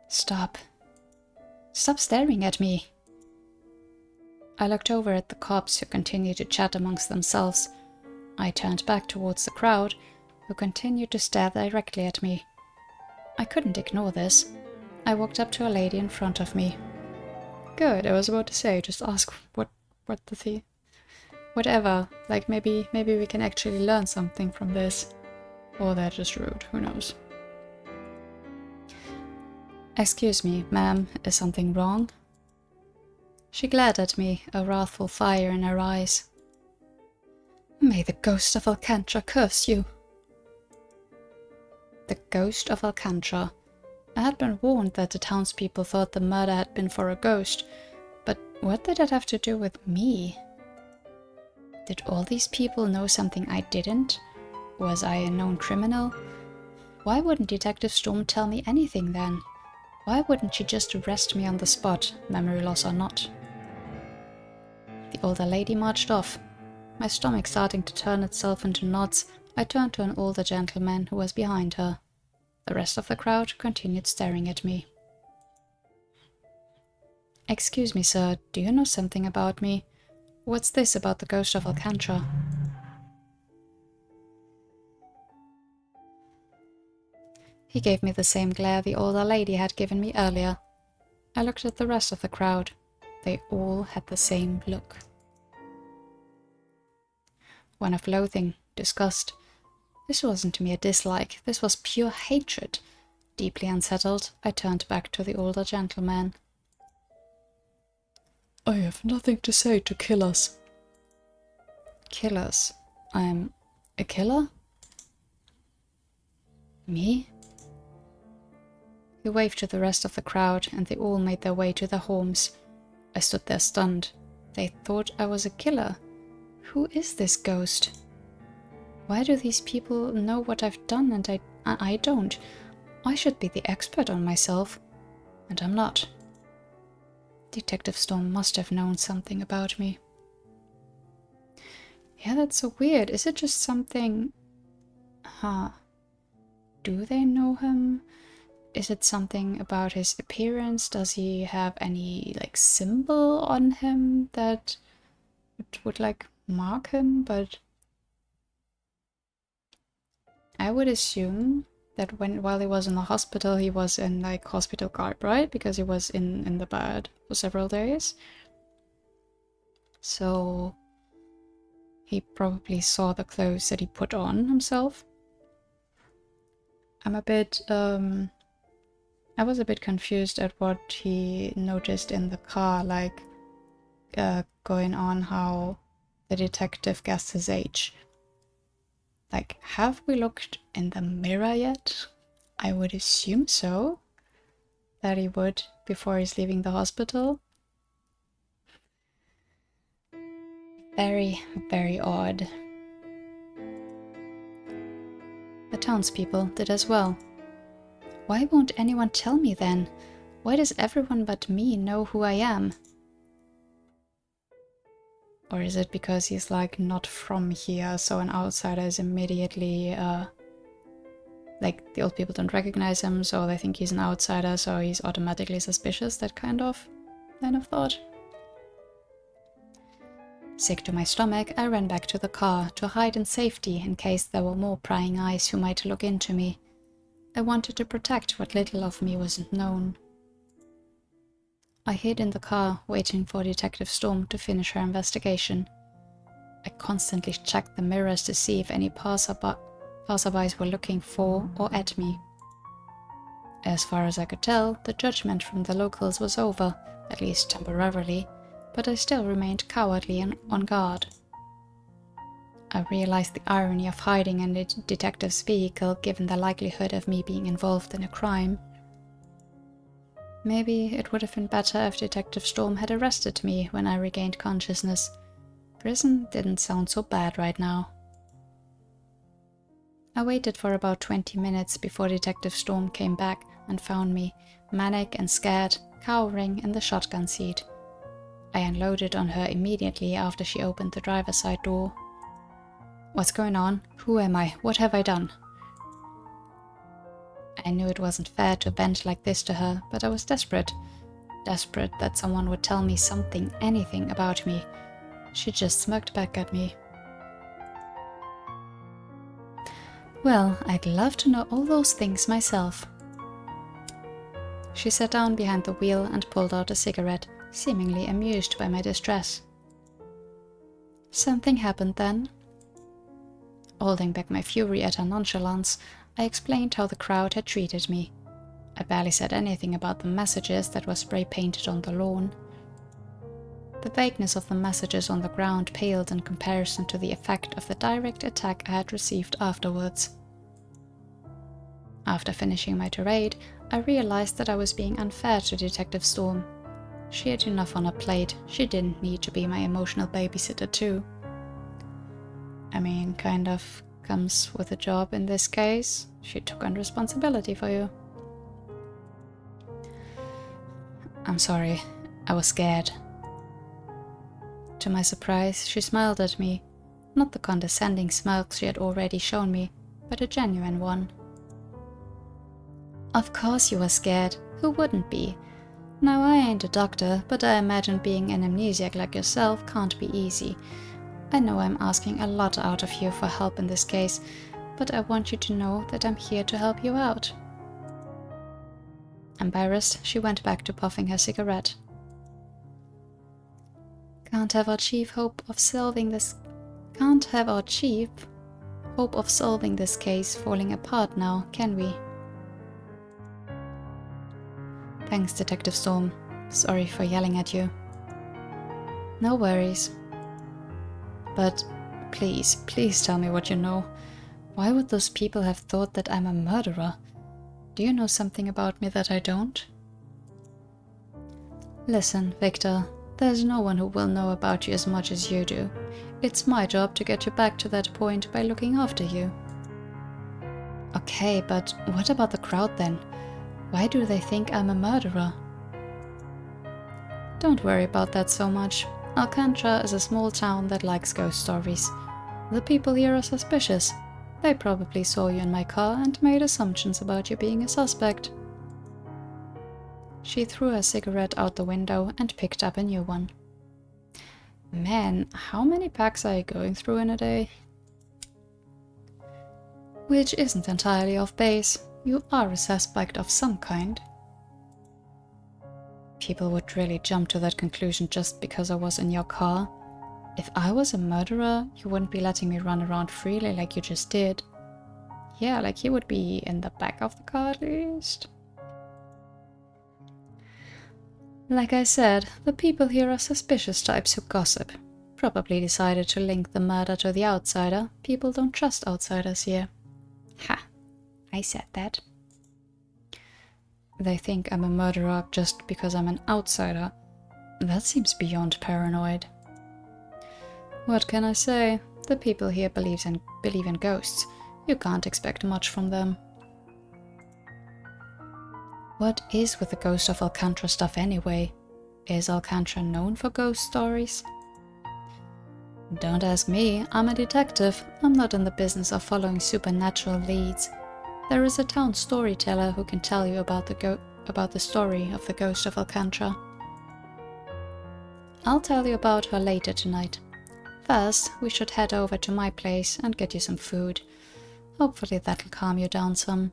Stop. Stop staring at me. I looked over at the cops who continued to chat amongst themselves. I turned back towards the crowd, who continued to stare directly at me. I couldn't ignore this. I walked up to a lady in front of me. Good, I was about to say, just ask what the whatever, like maybe we can actually learn something from this. Or they're just rude, who knows. Excuse me, ma'am, is something wrong? She glared at me, a wrathful fire in her eyes. May the Ghost of Alcantra curse you. The Ghost of Alcantra. I had been warned that the townspeople thought the murder had been for a ghost, but what did that have to do with me? Did all these people know something I didn't? Was I a known criminal? Why wouldn't Detective Storm tell me anything then? Why wouldn't she just arrest me on the spot, memory loss or not? The older lady marched off. My stomach starting to turn itself into knots, I turned to an older gentleman who was behind her. The rest of the crowd continued staring at me. Excuse me, sir, do you know something about me? What's this about the Ghost of Alcantra? He gave me the same glare the older lady had given me earlier. I looked at the rest of the crowd. They all had the same look. One of loathing, disgust. This wasn't mere dislike, this was pure hatred. Deeply unsettled, I turned back to the older gentleman. I have nothing to say to killers. Killers? I'm a killer? Me? He waved to the rest of the crowd, and they all made their way to their homes. I stood there stunned. They thought I was a killer. Who is this ghost? Why do these people know what I've done and I don't? I should be the expert on myself, and I'm not. Detective Storm must have known something about me. Yeah, that's so weird. Is it just something... Do they know him? Is it something about his appearance? Does he have any, symbol on him that would, mark him? But I would assume that while he was in the hospital, he was in, hospital garb, right? Because he was in the bed for several days. So he probably saw the clothes that he put on himself. I'm a bit, I was a bit confused at what he noticed in the car, going on how the detective guessed his age. Have we looked in the mirror yet? I would assume so. That he would before he's leaving the hospital. Very, very odd. The townspeople did as well. Why won't anyone tell me then? Why does everyone but me know who I am? Or is it because he's not from here, so an outsider is immediately the old people don't recognize him, so they think he's an outsider, so he's automatically suspicious, that kind of thought. Sick to my stomach, I ran back to the car to hide in safety in case there were more prying eyes who might look into me. I wanted to protect what little of me wasn't known. I hid in the car, waiting for Detective Storm to finish her investigation. I constantly checked the mirrors to see if any passerbys were looking for or at me. As far as I could tell, the judgment from the locals was over, at least temporarily, but I still remained cowardly and on guard. I realized the irony of hiding in the detective's vehicle given the likelihood of me being involved in a crime. Maybe it would have been better if Detective Storm had arrested me when I regained consciousness. Prison didn't sound so bad right now. I waited for about 20 minutes before Detective Storm came back and found me, manic and scared, cowering in the shotgun seat. I unloaded on her immediately after she opened the driver's side door. What's going on? Who am I? What have I done? I knew it wasn't fair to vent like this to her, but I was desperate. Desperate that someone would tell me something, anything about me. She just smirked back at me. Well, I'd love to know all those things myself. She sat down behind the wheel and pulled out a cigarette, seemingly amused by my distress. Something happened then. Holding back my fury at her nonchalance, I explained how the crowd had treated me. I barely said anything about the messages that were spray-painted on the lawn. The vagueness of the messages on the ground paled in comparison to the effect of the direct attack I had received afterwards. After finishing my tirade, I realized that I was being unfair to Detective Storm. She had enough on her plate, she didn't need to be my emotional babysitter too. I mean, kind of comes with a job in this case. She took on responsibility for you. I'm sorry, I was scared. To my surprise, she smiled at me. Not the condescending smirk she had already shown me, but a genuine one. Of course you were scared. Who wouldn't be? Now, I ain't a doctor, but I imagine being an amnesiac like yourself can't be easy. I know I'm asking a lot out of you for help in this case, but I want you to know that I'm here to help you out. Embarrassed, she went back to puffing her cigarette. Can't have our chief hope of solving this case falling apart now, can we? Thanks, Detective Storm. Sorry for yelling at you. No worries. But please tell me what you know. Why would those people have thought that I'm a murderer? Do you know something about me that I don't? Listen, Victor, there's no one who will know about you as much as you do. It's my job to get you back to that point by looking after you. Okay, but what about the crowd then? Why do they think I'm a murderer? Don't worry about that so much. Alcantra is a small town that likes ghost stories. The people here are suspicious. They probably saw you in my car and made assumptions about you being a suspect. She threw her cigarette out the window and picked up a new one. Man, how many packs are you going through in a day? Which isn't entirely off base. You are a suspect of some kind. People would really jump to that conclusion just because I was in your car. If I was a murderer, you wouldn't be letting me run around freely like you just did. Yeah, like you would be in the back of the car at least. Like I said, the people here are suspicious types who gossip. Probably decided to link the murder to the outsider. People don't trust outsiders here. Ha, I said that. They think I'm a murderer just because I'm an outsider. That seems beyond paranoid. What can I say? The people here believe in ghosts. You can't expect much from them. What is with the Ghost of Alcantra stuff anyway? Is Alcantra known for ghost stories? Don't ask me, I'm a detective. I'm not in the business of following supernatural leads. There is a town storyteller who can tell you about the story of the Ghost of Alcantra. I'll tell you about her later tonight. First, we should head over to my place and get you some food. Hopefully that'll calm you down some.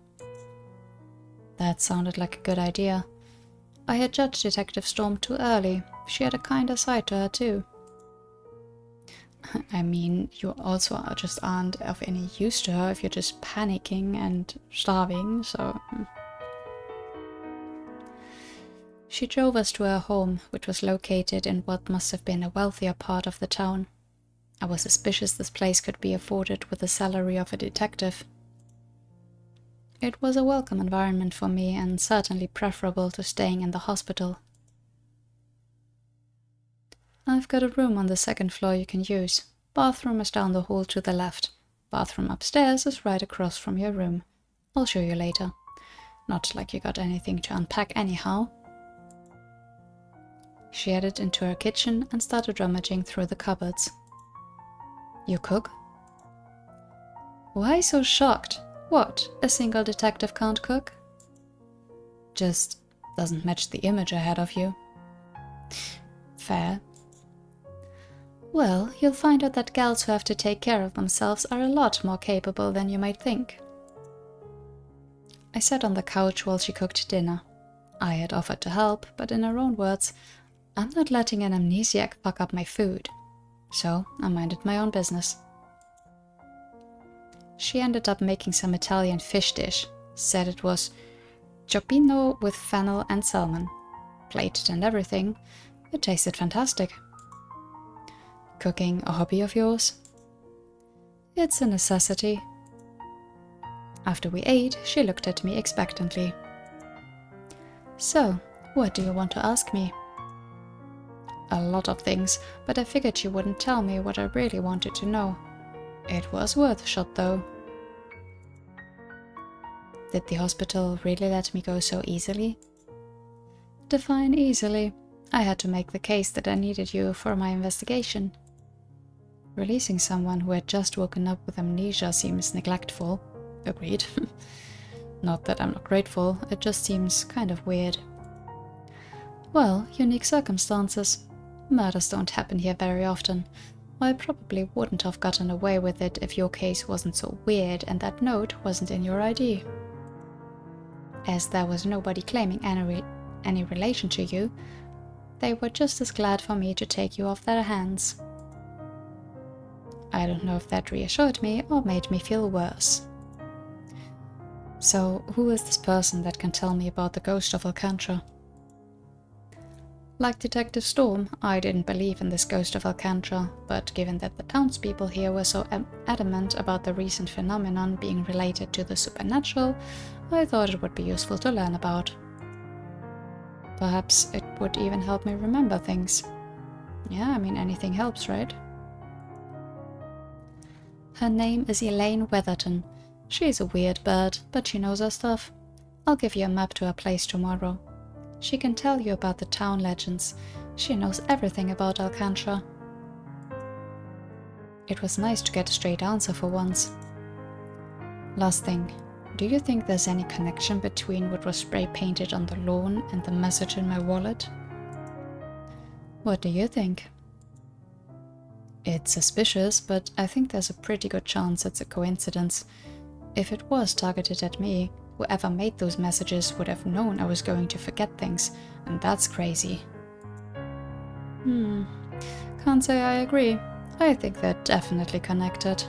That sounded like a good idea. I had judged Detective Storm too early. She had a kinder side to her too. I mean, you also just aren't of any use to her if you're just panicking and starving, so... She drove us to her home, which was located in what must have been a wealthier part of the town. I was suspicious this place could be afforded with the salary of a detective. It was a welcome environment for me and certainly preferable to staying in the hospital. I've got a room on the second floor you can use. Bathroom is down the hall to the left. Bathroom upstairs is right across from your room. I'll show you later. Not like you got anything to unpack anyhow. She headed into her kitchen and started rummaging through the cupboards. You cook? Why so shocked? What, a single detective can't cook? Just doesn't match the image I had of you. Fair. Well, you'll find out that gals who have to take care of themselves are a lot more capable than you might think. I sat on the couch while she cooked dinner. I had offered to help, but in her own words, I'm not letting an amnesiac fuck up my food. So I minded my own business. She ended up making some Italian fish dish, said it was cioppino with fennel and salmon. Plated and everything, it tasted fantastic. Cooking a hobby of yours? It's a necessity. After we ate, she looked at me expectantly. So, what do you want to ask me? A lot of things, but I figured you wouldn't tell me what I really wanted to know. It was worth a shot, though. Did the hospital really let me go so easily? Define easily. I had to make the case that I needed you for my investigation. Releasing someone who had just woken up with amnesia seems neglectful. Agreed. Not that I'm not grateful, it just seems kind of weird. Well, unique circumstances. Murders don't happen here very often. I probably wouldn't have gotten away with it if your case wasn't so weird and that note wasn't in your ID. as there was nobody claiming any relation to you, they were just as glad for me to take you off their hands. I don't know if that reassured me or made me feel worse. So, who is this person that can tell me about the Ghost of Alcantra? Like Detective Storm, I didn't believe in this Ghost of Alcantra, but given that the townspeople here were so adamant about the recent phenomenon being related to the supernatural, I thought it would be useful to learn about. Perhaps it would even help me remember things. Yeah, I mean, anything helps, right? Her name is Elaine Weatherton. She's a weird bird, but she knows her stuff. I'll give you a map to her place tomorrow. She can tell you about the town legends. She knows everything about Alcantra. It was nice to get a straight answer for once. Last thing, do you think there's any connection between what was spray painted on the lawn and the message in my wallet? What do you think? It's suspicious, but I think there's a pretty good chance it's a coincidence. If it was targeted at me, whoever made those messages would have known I was going to forget things, and that's crazy. Can't say I agree. I think they're definitely connected.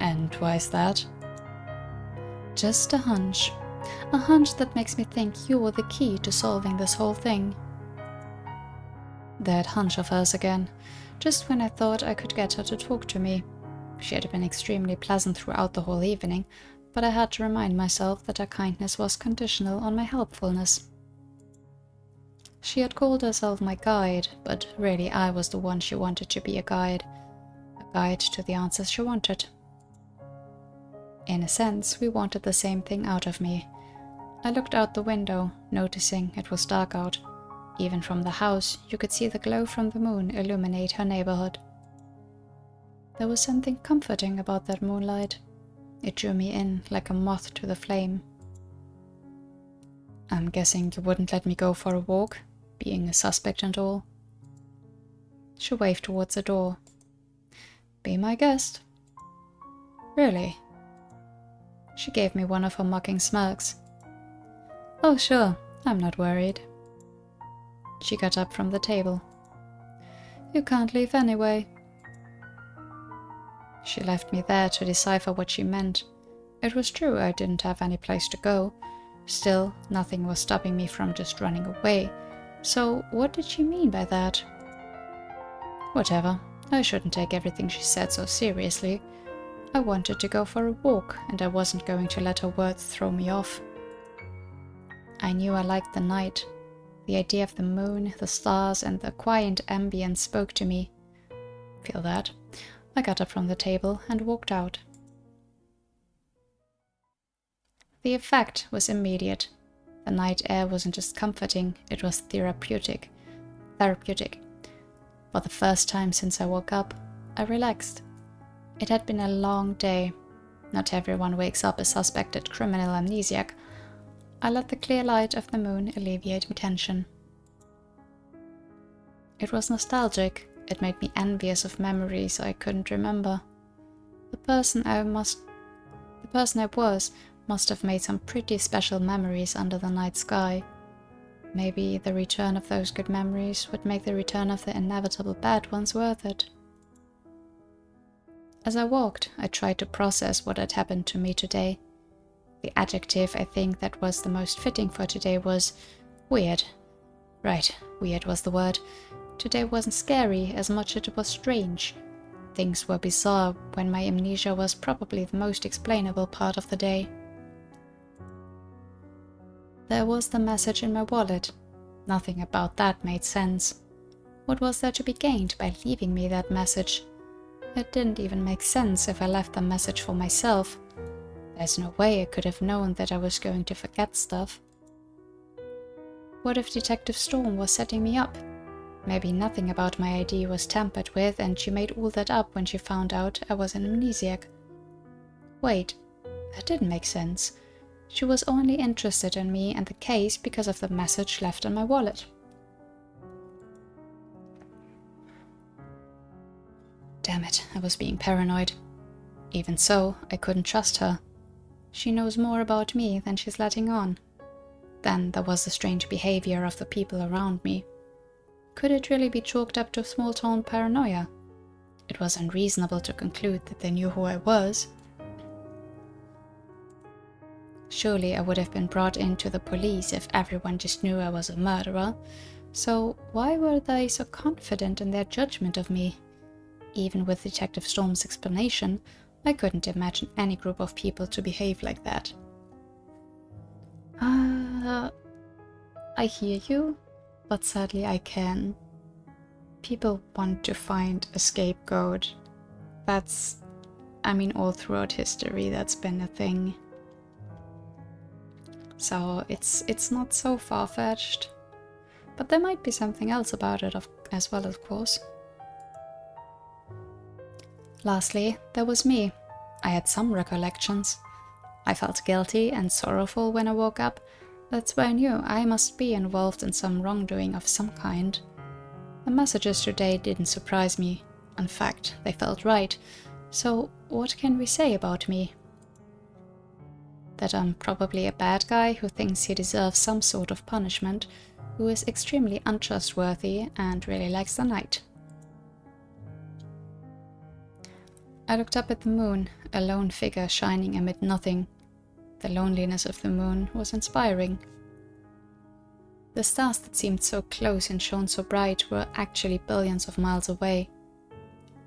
And why is that? Just a hunch. A hunch that makes me think you're the key to solving this whole thing. That hunch of hers again. Just when I thought I could get her to talk to me. She had been extremely pleasant throughout the whole evening, but I had to remind myself that her kindness was conditional on my helpfulness. She had called herself my guide, but really I was the one she wanted to be a guide to the answers she wanted. In a sense, we wanted the same thing out of me. I looked out the window, noticing it was dark out. Even from the house, you could see the glow from the moon illuminate her neighborhood. There was something comforting about that moonlight. It drew me in like a moth to the flame. I'm guessing you wouldn't let me go for a walk, being a suspect and all. She waved towards the door. Be my guest. Really? She gave me one of her mocking smirks. Oh sure, I'm not worried. She got up from the table. You can't leave anyway. She left me there to decipher what she meant. It was true I didn't have any place to go. Still, nothing was stopping me from just running away. So, what did she mean by that? Whatever, I shouldn't take everything she said so seriously. I wanted to go for a walk, and I wasn't going to let her words throw me off. I knew I liked the night. The idea of the moon, the stars, and the quiet ambience spoke to me. Feel that? I got up from the table and walked out. The effect was immediate. The night air wasn't just comforting, it was therapeutic. For the first time since I woke up, I relaxed. It had been a long day. Not everyone wakes up a suspected criminal amnesiac. I let the clear light of the moon alleviate my tension. It was nostalgic. It made me envious of memories I couldn't remember. The person I was must have made some pretty special memories under the night sky. Maybe the return of those good memories would make the return of the inevitable bad ones worth it. As I walked, I tried to process what had happened to me today. The adjective I think that was the most fitting for today was weird. Right, weird was the word. Today wasn't scary as much as it was strange. Things were bizarre when my amnesia was probably the most explainable part of the day. There was the message in my wallet. Nothing about that made sense. What was there to be gained by leaving me that message? It didn't even make sense if I left the message for myself. There's no way I could have known that I was going to forget stuff. What if Detective Storm was setting me up? Maybe nothing about my ID was tampered with and she made all that up when she found out I was an amnesiac. Wait, that didn't make sense. She was only interested in me and the case because of the message left in my wallet. Damn it, I was being paranoid. Even so, I couldn't trust her. She knows more about me than she's letting on. Then there was the strange behavior of the people around me. Could it really be chalked up to small-town paranoia? It was unreasonable to conclude that they knew who I was. Surely I would have been brought into the police if everyone just knew I was a murderer. So why were they so confident in their judgment of me? Even with Detective Storm's explanation, I couldn't imagine any group of people to behave like that. I hear you, but sadly I can. People want to find a scapegoat. All throughout history that's been a thing. So it's not so far-fetched. But there might be something else about it as well, of course. Lastly, there was me. I had some recollections. I felt guilty and sorrowful when I woke up. That's why I knew I must be involved in some wrongdoing of some kind. The messages today didn't surprise me. In fact, they felt right. So what can we say about me? That I'm probably a bad guy who thinks he deserves some sort of punishment, who is extremely untrustworthy and really likes the night. I looked up at the moon, a lone figure shining amid nothing. The loneliness of the moon was inspiring. The stars that seemed so close and shone so bright were actually billions of miles away.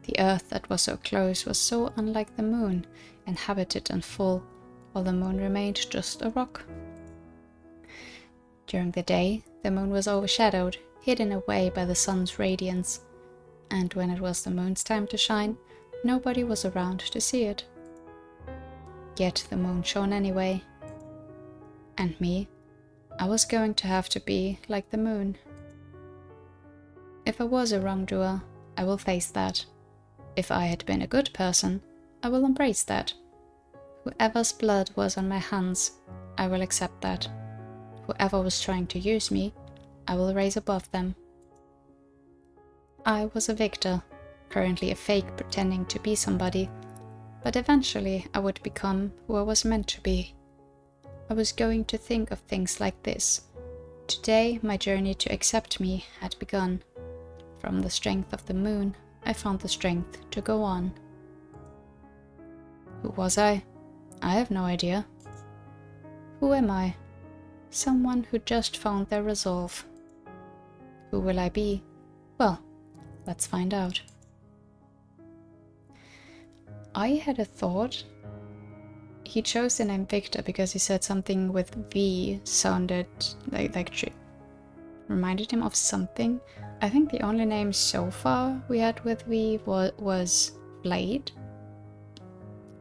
The Earth that was so close was so unlike the moon, inhabited and full, while the moon remained just a rock. During the day, the moon was overshadowed, hidden away by the sun's radiance, and when it was the moon's time to shine, nobody was around to see it. Yet the moon shone anyway. And me, I was going to have to be like the moon. If I was a wrongdoer, I will face that. If I had been a good person, I will embrace that. Whoever's blood was on my hands, I will accept that. Whoever was trying to use me, I will raise above them. I was a victor, currently a fake pretending to be somebody, but eventually I would become who I was meant to be. I was going to think of things like this. Today, my journey to accept me had begun. From the strength of the moon, I found the strength to go on. Who was I? I have no idea. Who am I? Someone who just found their resolve. Who will I be? Well, let's find out. I had a thought. He chose the name Victor because he said something with V sounded reminded him of something. I think the only name so far we had with V was Blade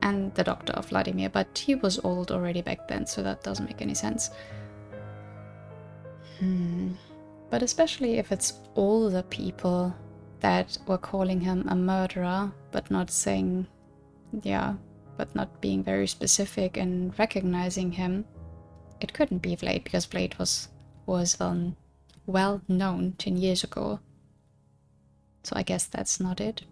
and the doctor of Vladimir, but he was old already back then, so that doesn't make any sense. But especially if it's all the people that were calling him a murderer, but not saying, but not being very specific and recognizing him, it couldn't be Blade, because Blade was well known 10 years ago. So I guess that's not it.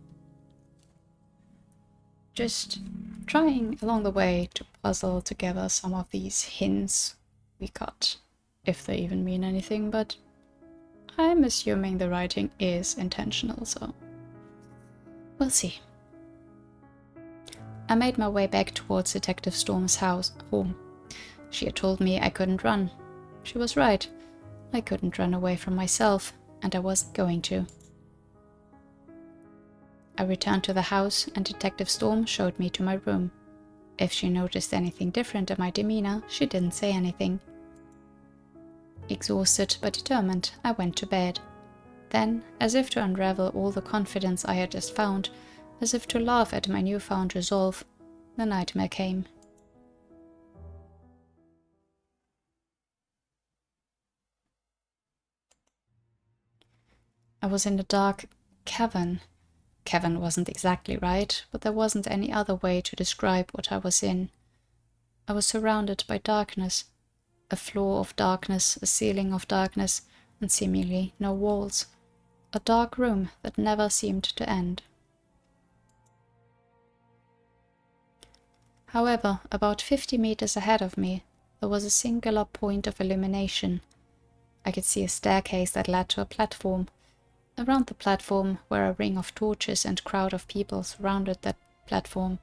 Just trying along the way to puzzle together some of these hints we got, if they even mean anything, but I'm assuming the writing is intentional, so we'll see. I made my way back towards Detective Storm's home. She had told me I couldn't run. She was right. I couldn't run away from myself, and I wasn't going to. I returned to the house, and Detective Storm showed me to my room. If she noticed anything different in my demeanor, she didn't say anything. Exhausted but determined, I went to bed. Then, as if to unravel all the confidence I had just found, as if to laugh at my newfound resolve, the nightmare came. I was in a dark cavern. Cavern wasn't exactly right, but there wasn't any other way to describe what I was in. I was surrounded by darkness, a floor of darkness, a ceiling of darkness, and seemingly no walls. A dark room that never seemed to end. However, about 50 meters ahead of me, there was a singular point of illumination. I could see a staircase that led to a platform. Around the platform were a ring of torches and a crowd of people surrounded that platform.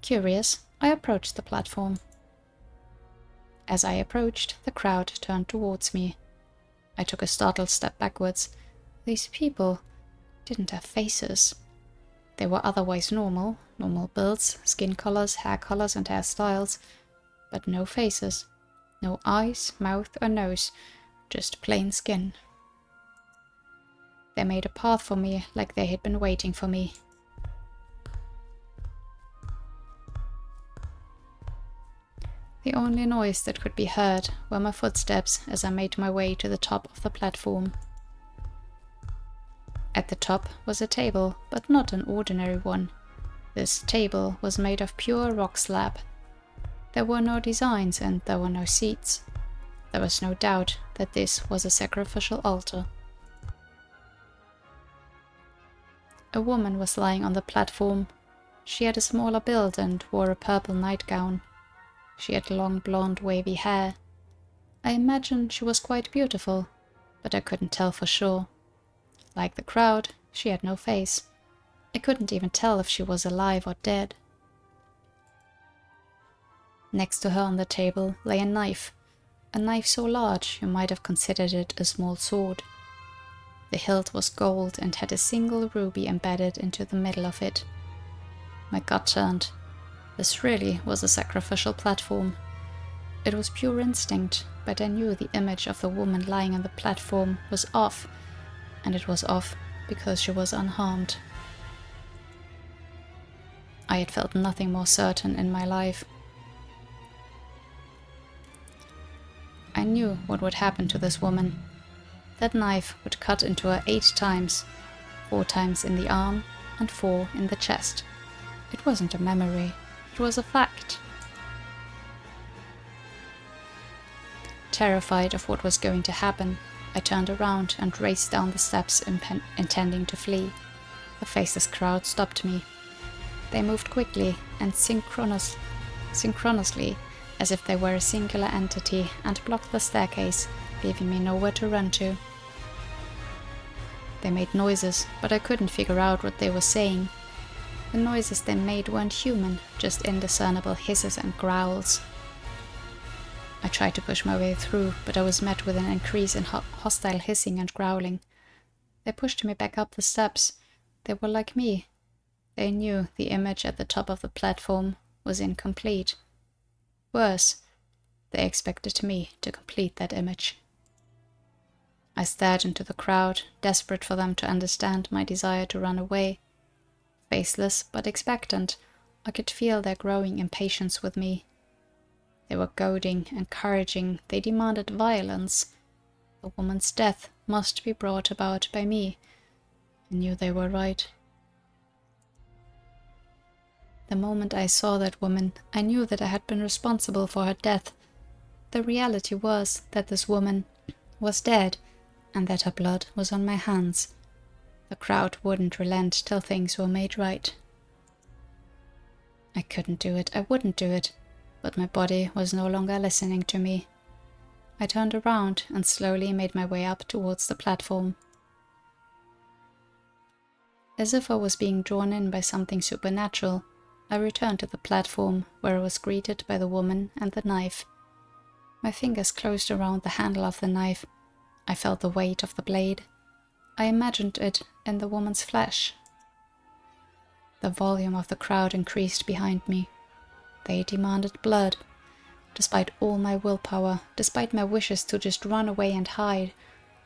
Curious, I approached the platform. As I approached, the crowd turned towards me. I took a startled step backwards. These people didn't have faces. They were otherwise normal builds, skin colors, hair colors, and hairstyles, but no faces. No eyes, mouth, or nose, just plain skin. They made a path for me like they had been waiting for me. The only noise that could be heard were my footsteps as I made my way to the top of the platform. At the top was a table, but not an ordinary one. This table was made of pure rock slab. There were no designs and there were no seats. There was no doubt that this was a sacrificial altar. A woman was lying on the platform. She had a smaller build and wore a purple nightgown. She had long blonde wavy hair. I imagine she was quite beautiful, but I couldn't tell for sure. Like the crowd, she had no face. I couldn't even tell if she was alive or dead. Next to her on the table lay a knife so large you might have considered it a small sword. The hilt was gold and had a single ruby embedded into the middle of it. My gut turned. This really was a sacrificial platform. It was pure instinct, but I knew the image of the woman lying on the platform was off, and it was off because she was unharmed. I had felt nothing more certain in my life. I knew what would happen to this woman. That knife would cut into her 8 times, 4 times in the arm and 4 in the chest. It wasn't a memory, it was a fact. Terrified of what was going to happen, I turned around and raced down the steps intending to flee. The faceless crowd stopped me. They moved quickly and synchronously, as if they were a singular entity, and blocked the staircase, leaving me nowhere to run to. They made noises, but I couldn't figure out what they were saying. The noises they made weren't human, just indiscernible hisses and growls. I tried to push my way through, but I was met with an increase in hostile hissing and growling. They pushed me back up the steps. They were like me. They knew the image at the top of the platform was incomplete. Worse, they expected me to complete that image. I stared into the crowd, desperate for them to understand my desire to run away. Faceless but expectant, I could feel their growing impatience with me. They were goading, encouraging, they demanded violence. The woman's death must be brought about by me. I knew they were right. The moment I saw that woman, I knew that I had been responsible for her death. The reality was that this woman was dead, and that her blood was on my hands. The crowd wouldn't relent till things were made right. I couldn't do it, I wouldn't do it, but my body was no longer listening to me. I turned around and slowly made my way up towards the platform. As if I was being drawn in by something supernatural, I returned to the platform, where I was greeted by the woman and the knife. My fingers closed around the handle of the knife. I felt the weight of the blade. I imagined it in the woman's flesh. The volume of the crowd increased behind me. They demanded blood. Despite all my willpower, despite my wishes to just run away and hide,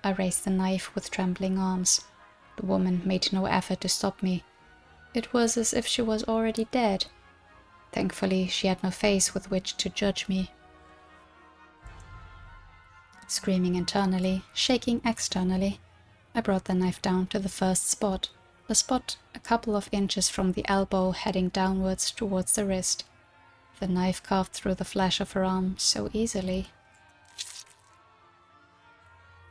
I raised the knife with trembling arms. The woman made no effort to stop me. It was as if she was already dead. Thankfully, she had no face with which to judge me. Screaming internally, shaking externally, I brought the knife down to the first spot, a spot a couple of inches from the elbow heading downwards towards the wrist. The knife carved through the flesh of her arm so easily.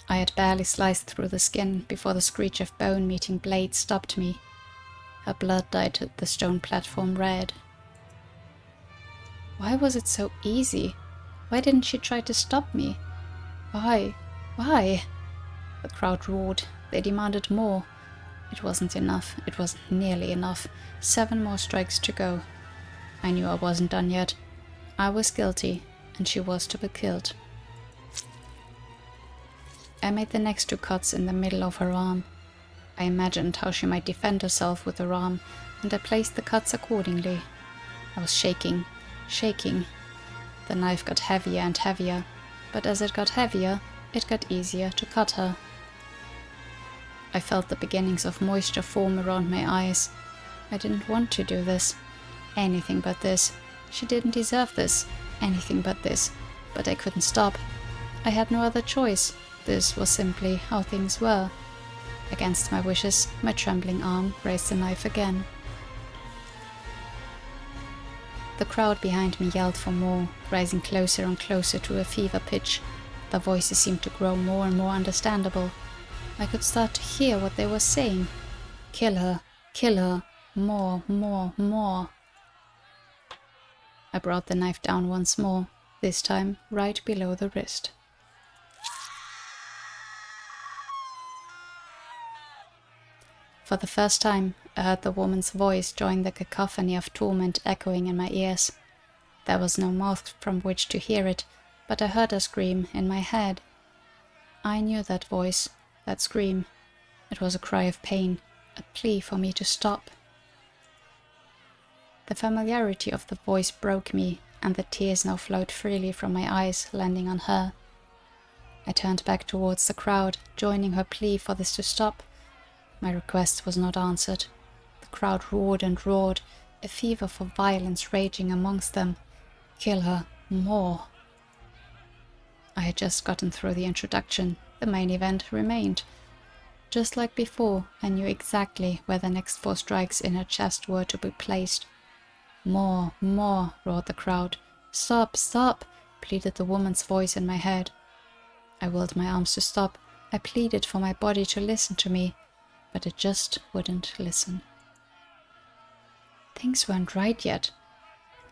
I had barely sliced through the skin before the screech of bone meeting blade stopped me. Her blood dyed the stone platform red. Why was it so easy? Why didn't she try to stop me? Why? Why? The crowd roared. They demanded more. It wasn't enough. It wasn't nearly enough. 7 more strikes to go. I knew I wasn't done yet. I was guilty, and she was to be killed. I made the next 2 cuts in the middle of her arm. I imagined how she might defend herself with her arm, and I placed the cuts accordingly. I was shaking. The knife got heavier and heavier, but as it got heavier, it got easier to cut her. I felt the beginnings of moisture form around my eyes. I didn't want to do this. Anything but this. She didn't deserve this. Anything but this. But I couldn't stop. I had no other choice. This was simply how things were. Against my wishes, my trembling arm raised the knife again. The crowd behind me yelled for more, rising closer and closer to a fever pitch. Their voices seemed to grow more and more understandable. I could start to hear what they were saying. Kill her, kill her, more, more, more. I brought the knife down once more, this time right below the wrist. For the first time, I heard the woman's voice join the cacophony of torment echoing in my ears. There was no mouth from which to hear it, but I heard her scream in my head. I knew that voice, that scream. It was a cry of pain, a plea for me to stop. The familiarity of the voice broke me, and the tears now flowed freely from my eyes, landing on her. I turned back towards the crowd, joining her plea for this to stop. My request was not answered. The crowd roared and roared, a fever for violence raging amongst them. Kill her, more. I had just gotten through the introduction. The main event remained. Just like before, I knew exactly where the next 4 strikes in her chest were to be placed. More, more, roared the crowd. Stop, stop, pleaded the woman's voice in my head. I willed my arms to stop. I pleaded for my body to listen to me, but it just wouldn't listen. Things weren't right yet.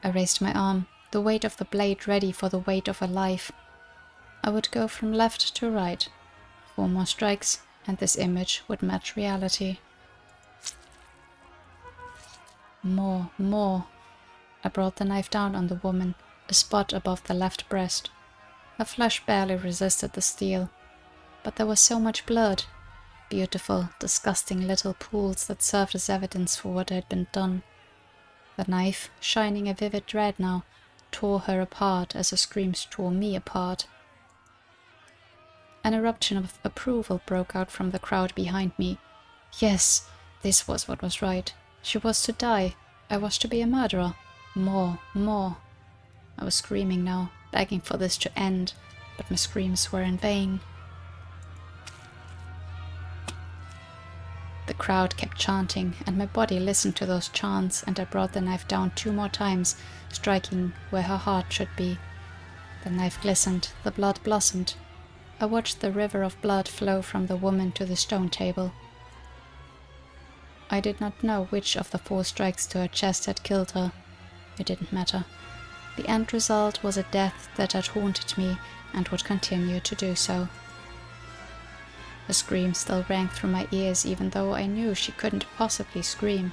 I raised my arm, the weight of the blade ready for the weight of a life. I would go from left to right. 4 more strikes, and this image would match reality. More, more. I brought the knife down on the woman, a spot above the left breast. Her flesh barely resisted the steel, but there was so much blood. Beautiful, disgusting little pools that served as evidence for what had been done. The knife, shining a vivid red now, tore her apart as her screams tore me apart. An eruption of approval broke out from the crowd behind me. Yes, this was what was right. She was to die. I was to be a murderer. More, more. I was screaming now, begging for this to end, but my screams were in vain. The crowd kept chanting, and my body listened to those chants, and I brought the knife down 2 more times, striking where her heart should be. The knife glistened, the blood blossomed. I watched the river of blood flow from the woman to the stone table. I did not know which of the 4 strikes to her chest had killed her. It didn't matter. The end result was a death that had haunted me and would continue to do so. Her scream still rang through my ears even though I knew she couldn't possibly scream.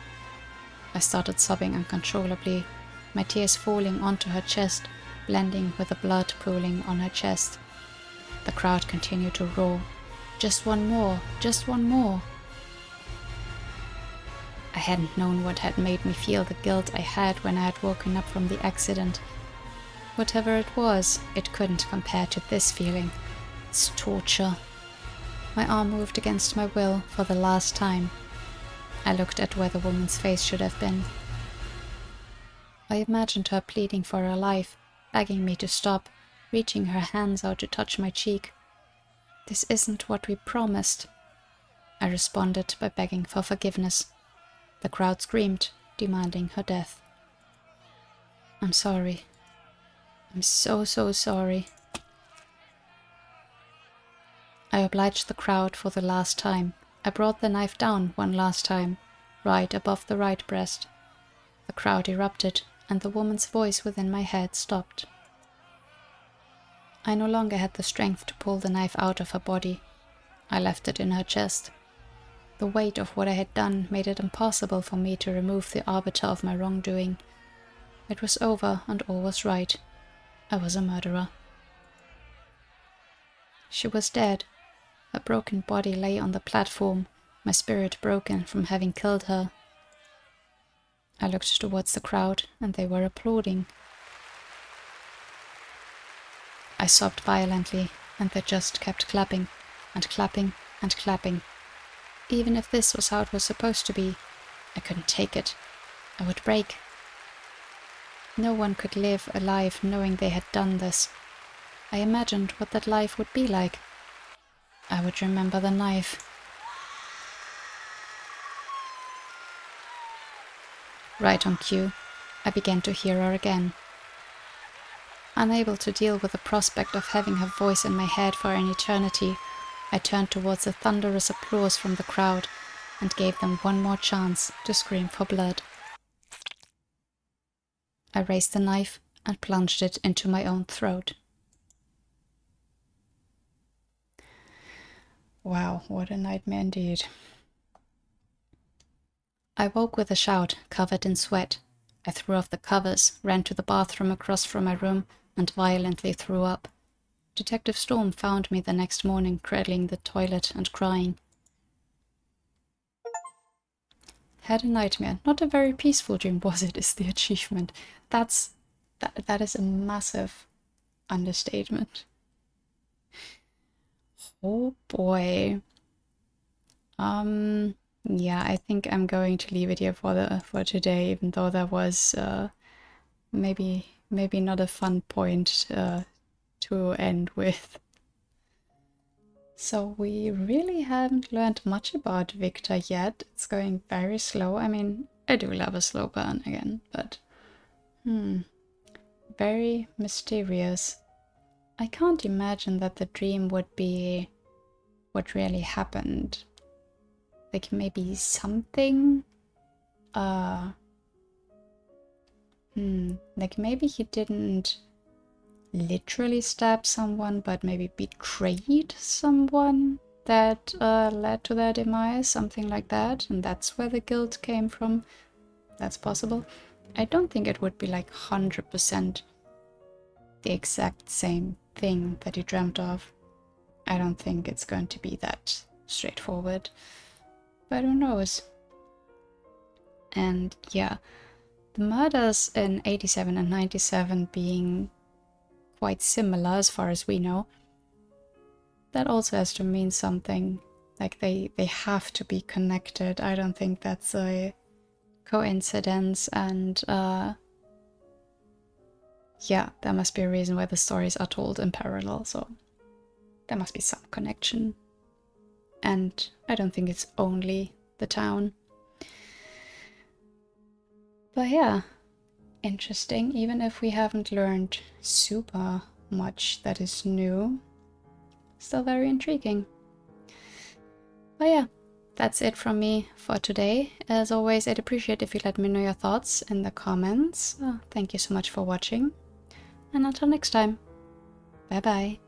I started sobbing uncontrollably, my tears falling onto her chest, blending with the blood pooling on her chest. The crowd continued to roar. Just one more, just one more. I hadn't known what had made me feel the guilt I had when I had woken up from the accident. Whatever it was, it couldn't compare to this feeling. It's torture. My arm moved against my will for the last time. I looked at where the woman's face should have been. I imagined her pleading for her life, begging me to stop, reaching her hands out to touch my cheek. This isn't what we promised. I responded by begging for forgiveness. The crowd screamed, demanding her death. I'm sorry. I'm so sorry. I obliged the crowd for the last time. I brought the knife down one last time, right above the right breast. The crowd erupted, and the woman's voice within my head stopped. I no longer had the strength to pull the knife out of her body. I left it in her chest. The weight of what I had done made it impossible for me to remove the arbiter of my wrongdoing. It was over, and all was right. I was a murderer. She was dead. Her broken body lay on the platform, my spirit broken from having killed her. I looked towards the crowd, and they were applauding. I sobbed violently, and they just kept clapping, and clapping, and clapping. Even if this was how it was supposed to be, I couldn't take it. I would break. No one could live a life knowing they had done this. I imagined what that life would be like. I would remember the knife. Right on cue, I began to hear her again. Unable to deal with the prospect of having her voice in my head for an eternity, I turned towards the thunderous applause from the crowd and gave them one more chance to scream for blood. I raised the knife and plunged it into my own throat. Wow, what a nightmare indeed. I woke with a shout, covered in sweat. I threw off the covers, ran to the bathroom across from my room, and violently threw up. Detective Storm found me the next morning, cradling the toilet and crying. Had a nightmare. Not a very peaceful dream, was it, is the achievement. That is a massive understatement. Oh boy. Yeah, I think I'm going to leave it here for today, even though that was maybe not a fun point to end with. So we really haven't learned much about Victor yet. It's going very slow. I mean, I do love a slow burn again, but very mysterious. I can't imagine that the dream would be what really happened. Like maybe something like maybe he didn't literally stab someone, but maybe betrayed someone that led to their demise, something like that, and that's where the guilt came from. That's possible. I don't think it would be like 100% the exact same thing that he dreamt of. I don't think it's going to be that straightforward, but who knows. And yeah, the murders in 87 and 97 being quite similar as far as we know, that also has to mean something. Like they have to be connected. I don't think that's a coincidence, and yeah, there must be a reason why the stories are told in parallel, so there must be some connection. And I don't think it's only the town. But yeah, interesting, even if we haven't learned super much that is new. Still very intriguing. But yeah, that's it from me for today. As always, I'd appreciate if you let me know your thoughts in the comments. Thank you so much for watching, and until next time, bye bye.